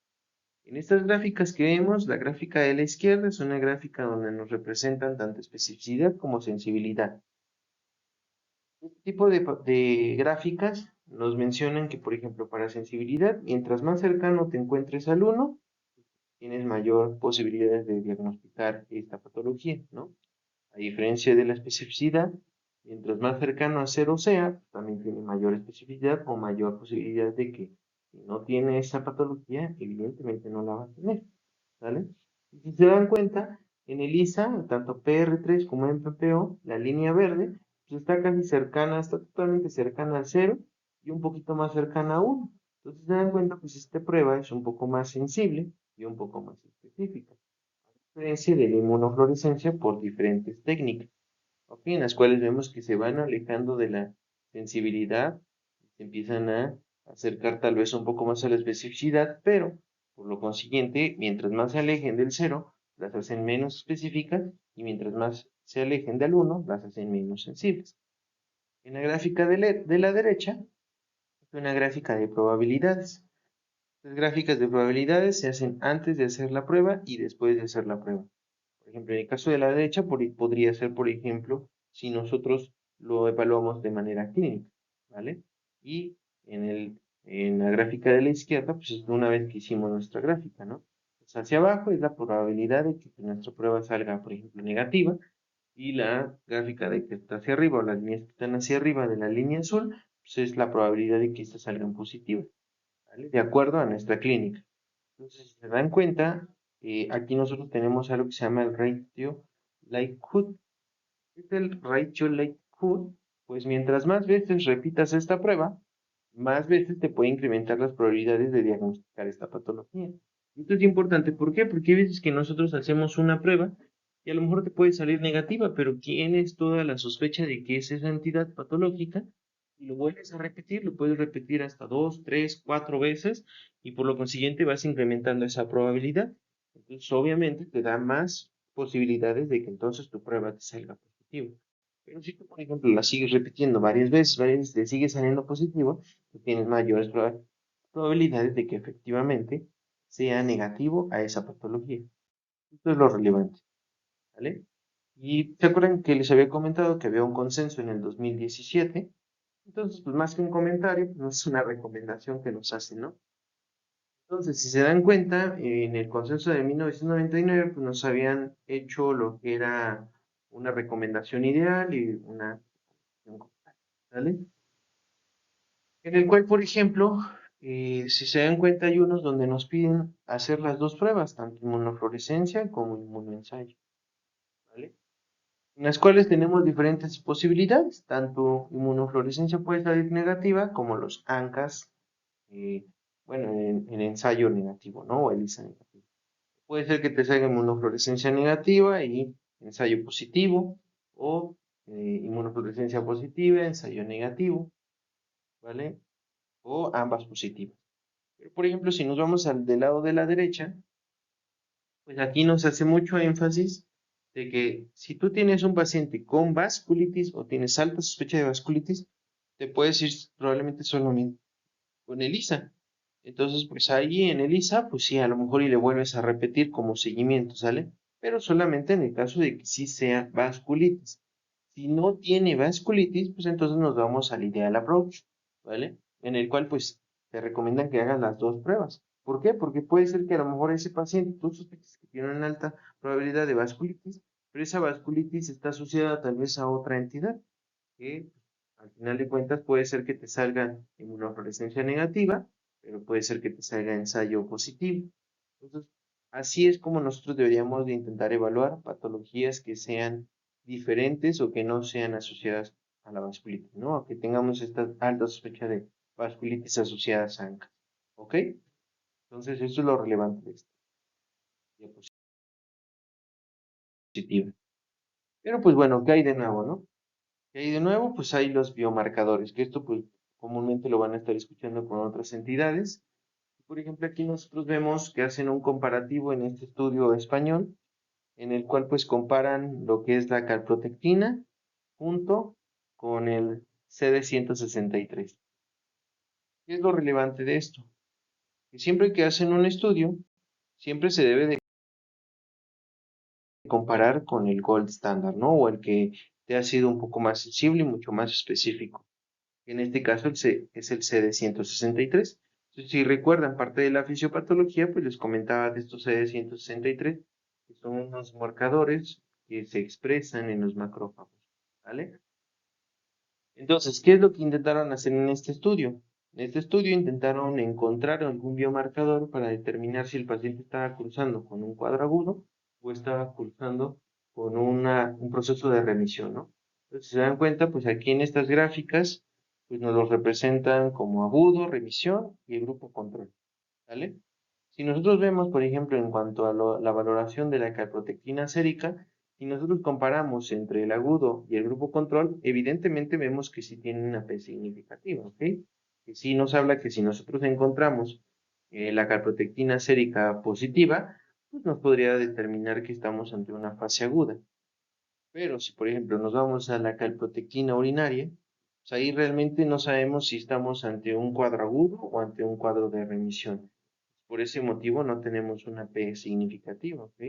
En estas gráficas que vemos, la gráfica de la izquierda es una gráfica donde nos representan tanto especificidad como sensibilidad. Este tipo de gráficas nos mencionan que, por ejemplo, para sensibilidad, mientras más cercano te encuentres al 1, tienes mayor posibilidades de diagnosticar esta patología, ¿no? A diferencia de la especificidad, mientras más cercano a 0 sea, también tiene mayor especificidad o mayor posibilidad de que si no tiene esa patología, evidentemente no la va a tener, ¿vale? Y si se dan cuenta, en ELISA, tanto PR3 como MPPO, la línea verde, pues está casi cercana, está totalmente cercana al 0 y un poquito más cercana a 1. Entonces se dan cuenta, pues esta prueba es un poco más sensible y un poco más específica, a diferencia de la inmunofluorescencia por diferentes técnicas, ¿ok? En las cuales vemos que se van alejando de la sensibilidad, se empiezan a acercar tal vez un poco más a la especificidad, pero por lo consiguiente, mientras más se alejen del 0, las hacen menos específicas y mientras más se alejen del 1, las hacen menos sensibles. En la gráfica de la derecha es una gráfica de probabilidades. Las gráficas de probabilidades se hacen antes de hacer la prueba y después de hacer la prueba. Por ejemplo, en el caso de la derecha podría ser, por ejemplo, si nosotros lo evaluamos de manera clínica, ¿vale? Y en la gráfica de la izquierda, pues es una vez que hicimos nuestra gráfica, ¿no? Pues hacia abajo es la probabilidad de que nuestra prueba salga, por ejemplo, negativa, y la gráfica de que está hacia arriba, o las líneas que están hacia arriba de la línea azul, pues es la probabilidad de que estas salgan positivas, ¿vale? De acuerdo a nuestra clínica. Entonces, si se dan cuenta, aquí nosotros tenemos algo que se llama el ratio likelihood. ¿Qué es el ratio likelihood? Pues mientras más veces repitas esta prueba, más veces te puede incrementar las probabilidades de diagnosticar esta patología. Esto es importante, ¿por qué? Porque hay veces que nosotros hacemos una prueba y a lo mejor te puede salir negativa, pero tienes toda la sospecha de que es esa entidad patológica y lo vuelves a repetir, lo puedes repetir hasta 2, 3, 4 veces y por lo consiguiente vas incrementando esa probabilidad. Entonces, obviamente, te da más posibilidades de que entonces tu prueba te salga positiva. Pero si tú, por ejemplo, la sigues repitiendo varias veces te sigue saliendo positivo, tú tienes mayores probabilidades de que efectivamente sea negativo a esa patología. Esto es lo relevante, ¿vale? Y se acuerdan que les había comentado que había un consenso en el 2017. Entonces, pues más que un comentario, pues es una recomendación que nos hacen, ¿no? Entonces, si se dan cuenta, en el consenso de 1999, pues nos habían hecho lo que era una recomendación ideal y una, ¿vale? En el cual, por ejemplo, si se dan cuenta, hay unos donde nos piden hacer las dos pruebas, tanto inmunofluorescencia como inmunoensayo, ¿vale? En las cuales tenemos diferentes posibilidades, tanto inmunofluorescencia puede salir negativa como los ANCAS, eh, bueno, en ensayo negativo, ¿no? O ELISA negativo. Puede ser que te salga inmunofluorescencia negativa y ensayo positivo, o inmunofluorescencia positiva, ensayo negativo, ¿vale? O ambas positivas. Pero, por ejemplo, si nos vamos al del lado de la derecha, pues aquí nos hace mucho énfasis de que si tú tienes un paciente con vasculitis o tienes alta sospecha de vasculitis, te puedes ir probablemente solamente con ELISA. Entonces, pues ahí en ELISA, pues sí, a lo mejor y le vuelves a repetir como seguimiento, ¿sale? Pero solamente en el caso de que sí sea vasculitis. Si no tiene vasculitis, pues entonces nos vamos al ideal approach, ¿vale? En el cual pues te recomiendan que hagas las dos pruebas. ¿Por qué? Porque puede ser que a lo mejor ese paciente, tú sospechas que tiene una alta probabilidad de vasculitis, pero esa vasculitis está asociada tal vez a otra entidad, que al final de cuentas puede ser que te salga inmunofluorescencia negativa, pero puede ser que te salga ensayo positivo. Entonces, así es como nosotros deberíamos de intentar evaluar patologías que sean diferentes o que no sean asociadas a la vasculitis, ¿no? O que tengamos esta alta sospecha de vasculitis asociadas a ANCA. ¿Ok? Entonces, esto es lo relevante de esta diapositiva. Pero pues bueno, ¿qué hay de nuevo, no? ¿Qué hay de nuevo? Pues hay los biomarcadores, que esto pues comúnmente lo van a estar escuchando con otras entidades. Por ejemplo, aquí nosotros vemos que hacen un comparativo en este estudio español, en el cual pues comparan lo que es la calprotectina junto con el CD163. ¿Qué es lo relevante de esto? Que siempre que hacen un estudio, siempre se debe de comparar con el gold standard, ¿no? O el que te ha sido un poco más sensible y mucho más específico. En este caso es el CD163. Entonces, si recuerdan parte de la fisiopatología, pues les comentaba de estos CD163, que son unos marcadores que se expresan en los macrófagos, ¿vale? Entonces, ¿qué es lo que intentaron hacer en este estudio? En este estudio intentaron encontrar algún biomarcador para determinar si el paciente estaba cursando con un cuadro agudo o estaba cursando con un proceso de remisión, ¿no? Entonces, si se dan cuenta, pues aquí en estas gráficas, pues nos los representan como agudo, remisión y el grupo control, ¿vale? Si nosotros vemos, por ejemplo, en cuanto a la valoración de la calprotectina sérica, si nosotros comparamos entre el agudo y el grupo control, evidentemente vemos que sí tienen una P significativa, ¿ok? Que sí nos habla que si nosotros encontramos la calprotectina sérica positiva, pues nos podría determinar que estamos ante una fase aguda. Pero si, por ejemplo, nos vamos a la calprotectina urinaria, pues ahí realmente no sabemos si estamos ante un cuadro agudo o ante un cuadro de remisión. Por ese motivo no tenemos una P significativa, ¿ok?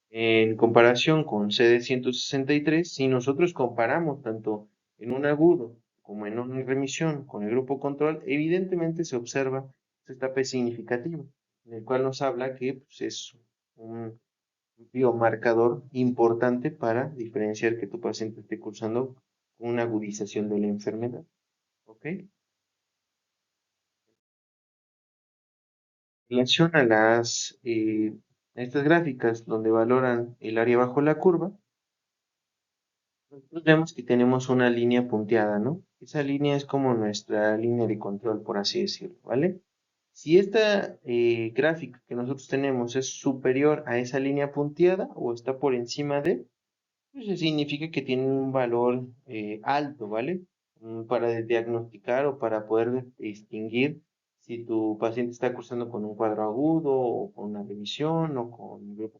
En comparación con CD163, si nosotros comparamos tanto en un agudo como en una remisión con el grupo control, evidentemente se observa esta P significativa, en el cual nos habla que pues, es un biomarcador importante para diferenciar que tu paciente esté cursando con una agudización de la enfermedad, ¿ok? En relación a estas gráficas donde valoran el área bajo la curva, nosotros vemos que tenemos una línea punteada, ¿no? Esa línea es como nuestra línea de control, por así decirlo, ¿vale? Si esta gráfica que nosotros tenemos es superior a esa línea punteada o está por encima de, pues eso significa que tiene un valor alto, ¿vale? Para diagnosticar o para poder distinguir si tu paciente está cursando con un cuadro agudo o con una revisión o con un grupo.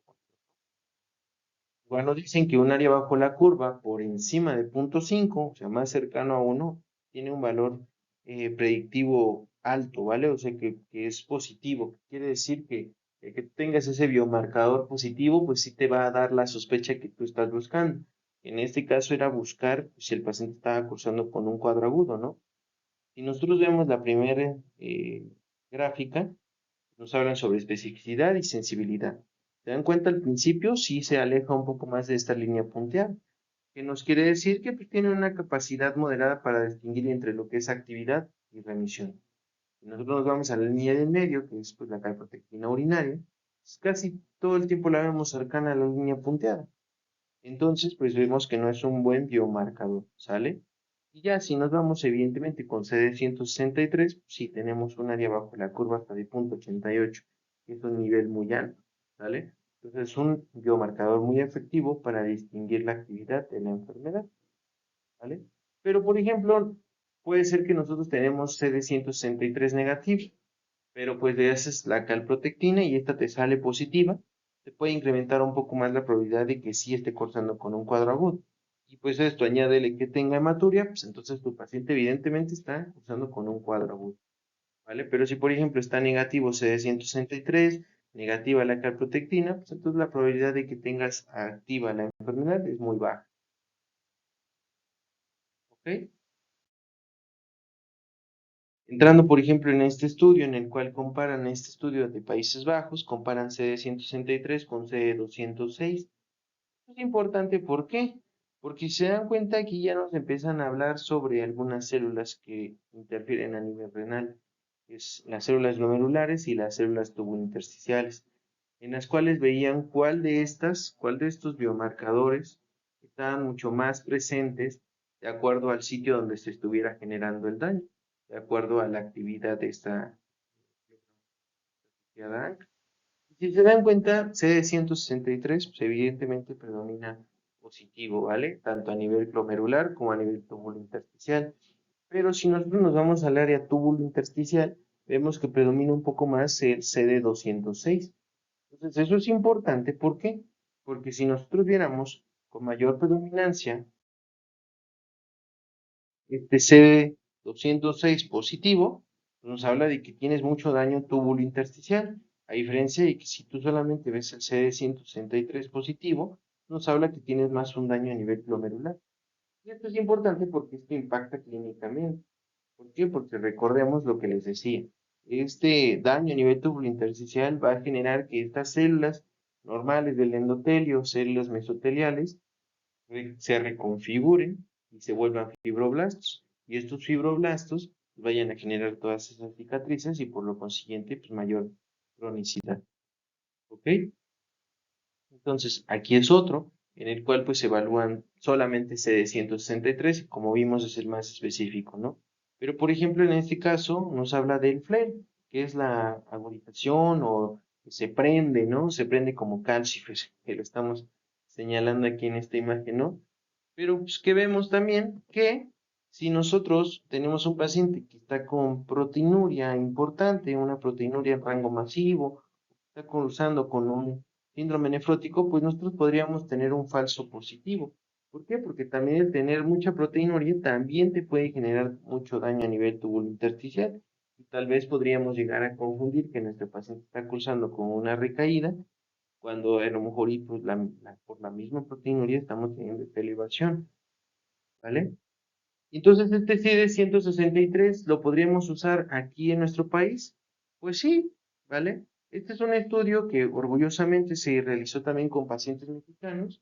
Bueno, dicen que un área bajo la curva por encima de 0.5, o sea, más cercano a 1, tiene un valor predictivo alto, ¿vale? O sea, que es positivo. Quiere decir que tengas ese biomarcador positivo, pues sí te va a dar la sospecha que tú estás buscando. En este caso era buscar si el paciente estaba cursando con un cuadro agudo, ¿no? Si nosotros vemos la primera gráfica, nos hablan sobre especificidad y sensibilidad. ¿Se dan cuenta al principio? Sí se aleja un poco más de esta línea punteada, que nos quiere decir que pues, tiene una capacidad moderada para distinguir entre lo que es actividad y remisión. Si nosotros nos vamos a la línea de medio, que es pues, la calprotectina urinaria, pues, casi todo el tiempo la vemos cercana a la línea punteada. Entonces, pues vemos que no es un buen biomarcador, ¿sale? Y ya si nos vamos evidentemente con CD163, sí tenemos un área bajo la curva hasta de 0.88, que es un nivel muy alto, ¿sale? Entonces es un biomarcador muy efectivo para distinguir la actividad de la enfermedad, ¿vale? Pero por ejemplo, puede ser que nosotros tenemos CD163 negativo, pero pues le haces la calprotectina y esta te sale positiva, te puede incrementar un poco más la probabilidad de que sí esté cursando con un cuadro agudo. Y pues esto añádele que tenga hematuria, pues entonces tu paciente evidentemente está cursando con un cuadro agudo, ¿vale? Pero si por ejemplo está negativo CD163, negativa la calprotectina, pues entonces la probabilidad de que tengas activa la enfermedad es muy baja, ¿ok? Entrando, por ejemplo, en este estudio en el cual comparan este estudio de Países Bajos, comparan CD163 con CD206. Es importante, ¿por qué? Porque si se dan cuenta aquí ya nos empiezan a hablar sobre algunas células que interfieren a nivel renal, es las células glomerulares y las células tubulointersticiales, en las cuales veían cuál de estos biomarcadores estaban mucho más presentes de acuerdo al sitio donde se estuviera generando el daño, de acuerdo a la actividad de esta sociedad. Si se dan cuenta, CD163, pues evidentemente predomina positivo, ¿vale? Tanto a nivel glomerular como a nivel túbulo intersticial. Pero si nosotros nos vamos al área túbulo intersticial, vemos que predomina un poco más el CD206. Entonces, eso es importante, ¿por qué? Porque si nosotros viéramos con mayor predominancia este CD206 positivo, nos habla de que tienes mucho daño túbulo intersticial, a diferencia de que si tú solamente ves el CD163 positivo, nos habla que tienes más un daño a nivel glomerular. Y esto es importante porque esto impacta clínicamente. ¿Por qué? Porque recordemos lo que les decía. Este daño a nivel túbulo intersticial va a generar que estas células normales del endotelio, células mesoteliales, se reconfiguren y se vuelvan fibroblastos. Y estos fibroblastos vayan a generar todas esas cicatrices y por lo consiguiente, pues mayor cronicidad. ¿Ok? Entonces, aquí es otro, en el cual pues se evalúan solamente CD163, y como vimos es el más específico, ¿no? Pero por ejemplo, en este caso nos habla del FLAIR, que es la agudización o se prende, ¿no? Se prende como calcifes, que lo estamos señalando aquí en esta imagen, ¿no? Pero pues que vemos también que si nosotros tenemos un paciente que está con proteinuria importante, una proteinuria en rango masivo, está cursando con un síndrome nefrótico, pues nosotros podríamos tener un falso positivo. ¿Por qué? Porque también el tener mucha proteinuria también te puede generar mucho daño a nivel tubulo intersticial. Y tal vez podríamos llegar a confundir que nuestro paciente está cursando con una recaída, cuando a lo mejor y, pues, por la misma proteinuria estamos teniendo esta elevación, ¿vale? Entonces, este CD163 lo podríamos usar aquí en nuestro país. Pues sí, ¿vale? Este es un estudio que orgullosamente se realizó también con pacientes mexicanos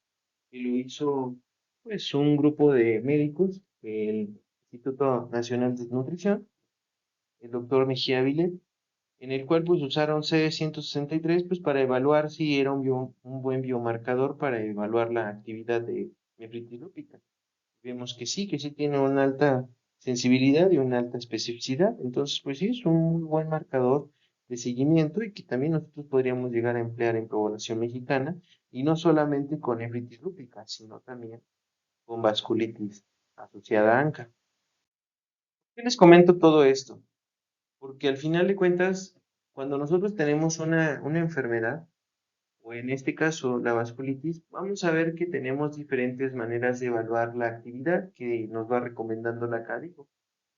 y lo hizo pues un grupo de médicos, el Instituto Nacional de Nutrición, el doctor Mejía Vilet, en el cual pues usaron CD163 pues para evaluar si era un buen biomarcador para evaluar la actividad de nefritis lúpica. Vemos que sí tiene una alta sensibilidad y una alta especificidad. Entonces, pues sí, es un muy buen marcador de seguimiento y que también nosotros podríamos llegar a emplear en población mexicana y no solamente con nefritis lúpica, sino también con vasculitis asociada a ANCA. ¿Por qué les comento todo esto? Porque al final de cuentas, cuando nosotros tenemos una enfermedad, o en este caso la vasculitis, vamos a ver que tenemos diferentes maneras de evaluar la actividad que nos va recomendando la CADICO.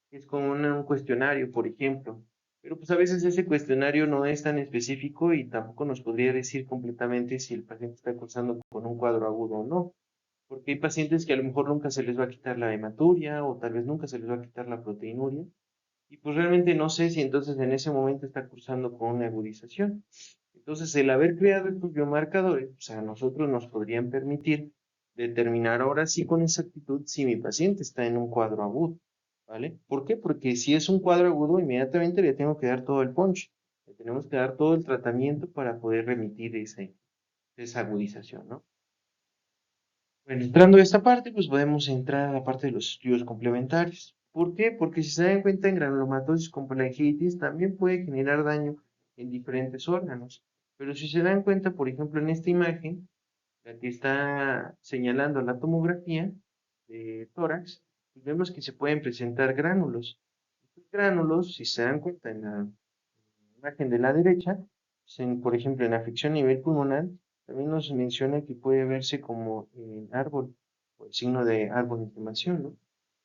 Es como un cuestionario, por ejemplo. Pero pues a veces ese cuestionario no es tan específico y tampoco nos podría decir completamente si el paciente está cursando con un cuadro agudo o no. Porque hay pacientes que a lo mejor nunca se les va a quitar la hematuria o tal vez nunca se les va a quitar la proteinuria. Y pues realmente no sé si entonces en ese momento está cursando con una agudización. Entonces, el haber creado estos biomarcadores, pues a nosotros nos podrían permitir determinar ahora sí con exactitud si mi paciente está en un cuadro agudo, ¿vale? ¿Por qué? Porque si es un cuadro agudo, inmediatamente le tengo que dar todo el punch, le tenemos que dar todo el tratamiento para poder remitir esa agudización, ¿no? Bueno, entrando a esta parte, pues podemos entrar a la parte de los estudios complementarios. ¿Por qué? Porque si se dan cuenta en granulomatosis con colangitis también puede generar daño en diferentes órganos. Pero si se dan cuenta, por ejemplo, en esta imagen, la que está señalando la tomografía de tórax, pues vemos que se pueden presentar gránulos. Estos gránulos, si se dan cuenta en la imagen de la derecha, pues por ejemplo, en afección a nivel pulmonar, también nos menciona que puede verse como en árbol, o el signo de árbol de inflamación, ¿no?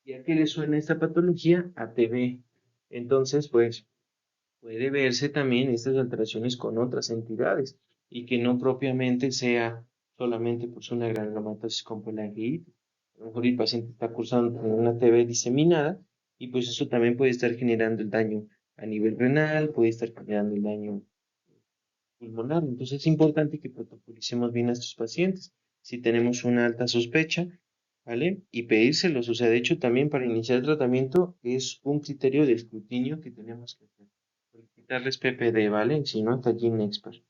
¿Y a qué le suena esta patología? A TB. Entonces, pues, puede verse también estas alteraciones con otras entidades y que no propiamente sea solamente pues una granulomatosis con colangitis. A lo mejor el paciente está cursando con una TB diseminada y pues eso también puede estar generando el daño a nivel renal, puede estar generando el daño pulmonar. Entonces es importante que protocolicemos bien a estos pacientes. Si tenemos una alta sospecha, ¿vale? Y pedírselos. O sea, de hecho, también para iniciar el tratamiento es un criterio de escrutinio que tenemos que hacer. Solicitarles PPD, ¿vale? Si no, está Gene Expert.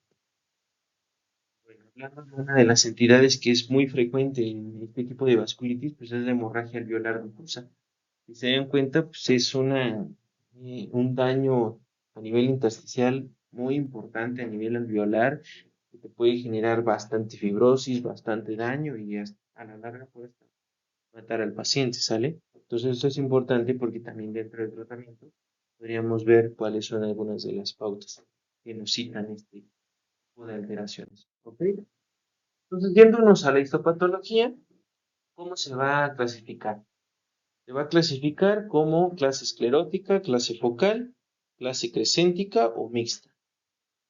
Bueno, hablando de una de las entidades que es muy frecuente en este tipo de vasculitis, pues es la hemorragia alveolar difusa. Si se dan cuenta, pues es un daño a nivel intersticial muy importante a nivel alveolar, que te puede generar bastante fibrosis, bastante daño y a la larga puede matar al paciente, ¿sale? Entonces esto es importante porque también dentro del tratamiento podríamos ver cuáles son algunas de las pautas que nos citan este tipo de alteraciones. ¿Ok? Entonces, yéndonos a la histopatología, ¿cómo se va a clasificar? Se va a clasificar como clase esclerótica, clase focal, clase crescéntica o mixta.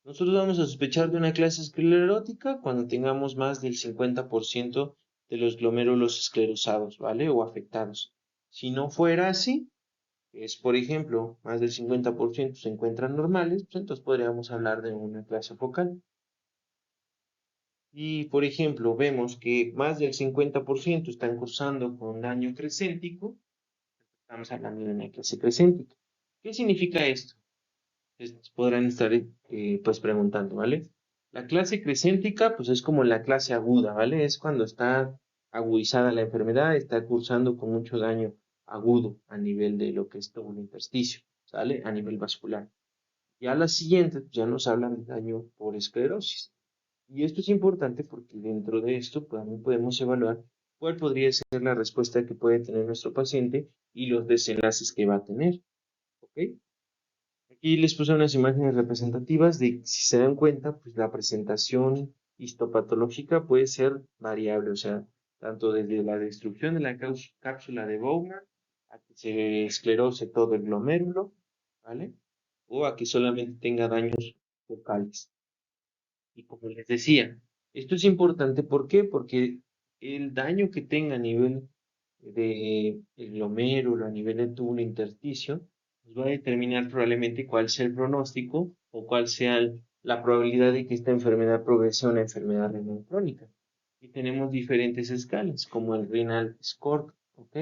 Nosotros vamos a sospechar de una clase esclerótica cuando tengamos más del 50% de los glomérulos esclerosados, ¿vale? O afectados. Si no fuera así, es por ejemplo, más del 50% se encuentran normales, pues entonces podríamos hablar de una clase focal. Y por ejemplo, vemos que más del 50% están cursando con daño crescéntico, estamos hablando de una clase crescéntica. ¿Qué significa esto? Podrán estar pues preguntando, ¿vale? La clase crescéntica pues es como la clase aguda, ¿vale? Es cuando está agudizada la enfermedad, está cursando con mucho daño agudo a nivel de lo que es todo el intersticio, ¿sale? A nivel vascular. Ya las siguientes pues, ya nos hablan de daño por esclerosis. Y esto es importante porque dentro de esto pues, también podemos evaluar cuál podría ser la respuesta que puede tener nuestro paciente y los desenlaces que va a tener, ¿ok? Aquí les puse unas imágenes representativas de, si se dan cuenta, pues la presentación histopatológica puede ser variable, o sea, tanto desde la destrucción de la cápsula de Bowman a que se esclerose todo el glomérulo, ¿vale? O a que solamente tenga daños focales. Y como les decía, esto es importante, ¿por qué? Porque el daño que tenga a nivel de el glomérulo, a nivel del túbulo intersticio, nos va a determinar probablemente cuál sea el pronóstico o cuál sea la probabilidad de que esta enfermedad progrese a una enfermedad renal crónica. Y tenemos diferentes escalas, como el Renal Score, ¿ok?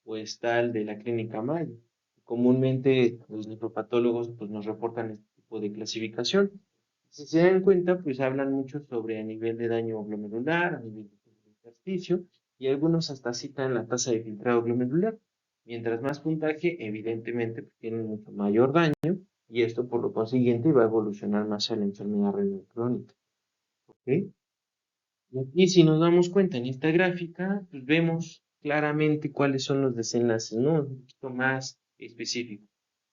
O está el de la clínica Mayo. Comúnmente los nefropatólogos pues, nos reportan este tipo de clasificación. Si se dan cuenta, pues hablan mucho sobre a nivel de daño glomerular, a nivel de intersticio, y algunos hasta citan la tasa de filtrado glomerular. Mientras más puntaje, evidentemente, pues, tienen mucho mayor daño, y esto por lo consiguiente va a evolucionar más a la enfermedad renal crónica. ¿Ok? Y aquí, si nos damos cuenta en esta gráfica, pues vemos claramente cuáles son los desenlaces, ¿no? Un poquito más específico.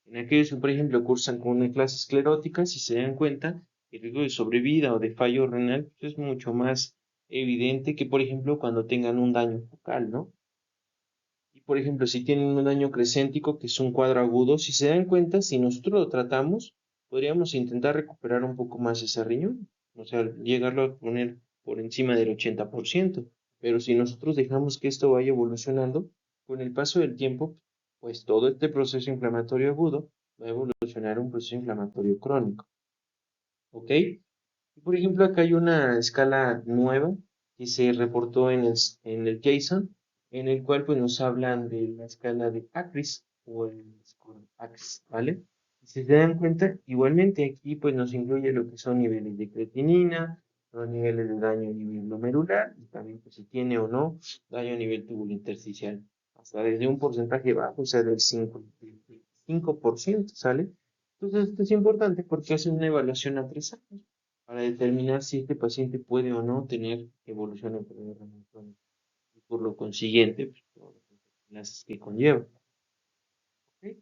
En aquellos que, por ejemplo, cursan con una clase esclerótica, si se dan cuenta, el riesgo de sobrevida o de fallo renal pues, es mucho más evidente que, por ejemplo, cuando tengan un daño focal, ¿no? Y, por ejemplo, si tienen un daño crescéntico, que es un cuadro agudo, si se dan cuenta, si nosotros lo tratamos, podríamos intentar recuperar un poco más ese riñón, o sea, llegarlo a poner por encima del 80%. Pero si nosotros dejamos que esto vaya evolucionando, con el paso del tiempo, pues todo este proceso inflamatorio agudo va a evolucionar a un proceso inflamatorio crónico. ¿Ok? Y por ejemplo, acá hay una escala nueva que se reportó en el JSON, en el cual pues nos hablan de la escala de ACRIS o el score ACRIS, ¿vale? Y si se dan cuenta, igualmente aquí pues nos incluye lo que son niveles de creatinina, los niveles de daño a nivel glomerular, y también pues si tiene o no daño a nivel túbulo intersticial, hasta desde un porcentaje bajo, o sea, del 5%, ¿sale? Entonces esto es importante porque hace una evaluación a 3 años para determinar si este paciente puede o no tener evolución enfermedad renal crónica y por lo consiguiente, pues, todas las que conlleva. ¿Ok?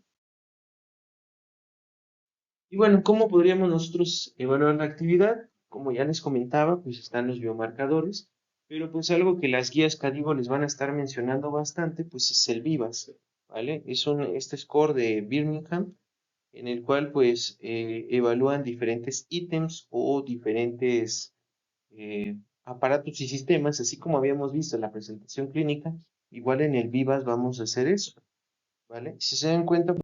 Y bueno, ¿cómo podríamos nosotros evaluar la actividad? Como ya les comentaba, pues están los biomarcadores, pero pues algo que las guías CADIVO les van a estar mencionando bastante, pues es el VIVAS, ¿vale? Es este score de Birmingham, en el cual pues evalúan diferentes ítems o diferentes aparatos y sistemas, así como habíamos visto en la presentación clínica, igual en el VIVAS vamos a hacer eso, ¿vale? Si se dan cuenta,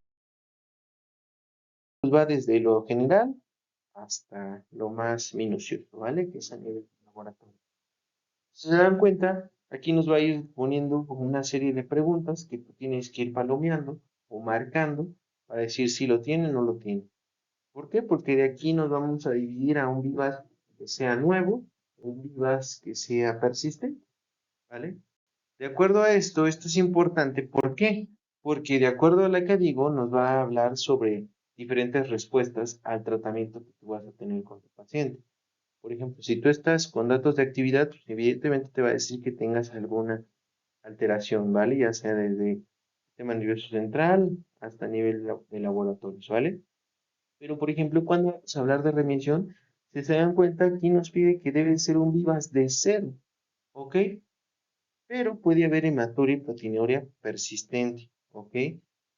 pues va desde lo general hasta lo más minucioso, ¿vale? Que es a nivel de laboratorio. Si se dan cuenta, aquí nos va a ir poniendo como una serie de preguntas que tú tienes que ir palomeando o marcando para decir si lo tiene o no lo tiene. ¿Por qué? Porque de aquí nos vamos a dividir a un vivaz que sea nuevo, un vivaz que sea persistente, ¿vale? De acuerdo a esto es importante. ¿Por qué? Porque de acuerdo a la que digo, nos va a hablar sobre diferentes respuestas al tratamiento que tú vas a tener con tu paciente. Por ejemplo, si tú estás con datos de actividad, pues evidentemente te va a decir que tengas alguna alteración, ¿vale? Ya sea desde sistema nervioso central, hasta nivel de laboratorios, ¿vale? Pero, por ejemplo, cuando vamos a hablar de remisión, si se dan cuenta, aquí nos pide que debe ser un vivas de cero, ¿ok? Pero puede haber hematuria y proteinuria persistente, ¿ok?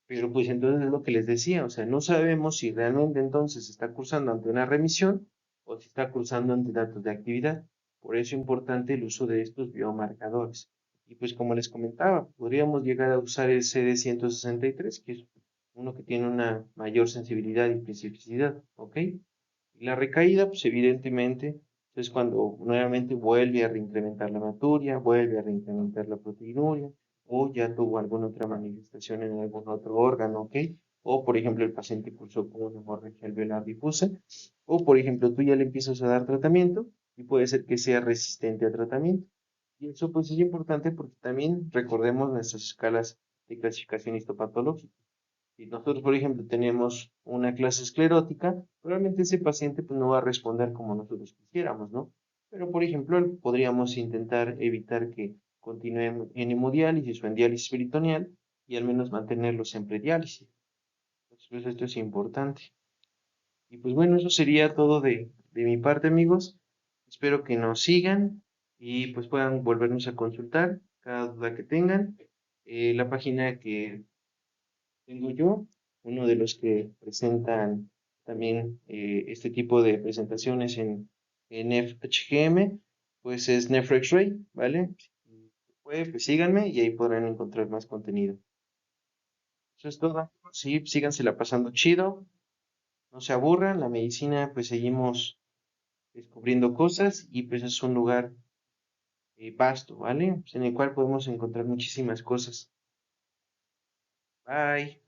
Pero pues entonces es lo que les decía, o sea, no sabemos si realmente entonces está cursando ante una remisión o si está cursando ante datos de actividad. Por eso es importante el uso de estos biomarcadores. Y pues como les comentaba, podríamos llegar a usar el CD163, que es uno que tiene una mayor sensibilidad y especificidad, ¿ok? Y la recaída, pues evidentemente, es cuando nuevamente vuelve a reincrementar la hematuria, vuelve a reincrementar la proteinuria, o ya tuvo alguna otra manifestación en algún otro órgano, ¿ok? O, por ejemplo, el paciente cursó con una hemorragia alveolar difusa, o, por ejemplo, tú ya le empiezas a dar tratamiento y puede ser que sea resistente a tratamiento. Y eso, pues, es importante porque también recordemos nuestras escalas de clasificación histopatológica. Si nosotros, por ejemplo, tenemos una clase esclerótica, probablemente ese paciente pues, no va a responder como nosotros quisiéramos, ¿no? Pero, por ejemplo, podríamos intentar evitar que continúen en hemodiálisis o en diálisis peritoneal y al menos mantenerlos en prediálisis. Entonces, pues, esto es importante. Y pues bueno, eso sería todo de mi parte, amigos. Espero que nos sigan y pues puedan volvernos a consultar cada duda que tengan. La página que tengo yo, uno de los que presentan también este tipo de presentaciones en FHGM, pues es NephRX-Ray, ¿vale? Si puede, pues síganme y ahí podrán encontrar más contenido. Eso es todo, amigos. Sí, sígansela pasando chido, no se aburran, la medicina, pues seguimos descubriendo cosas y pues es un lugar vasto, ¿vale? Pues, en el cual podemos encontrar muchísimas cosas. Bye.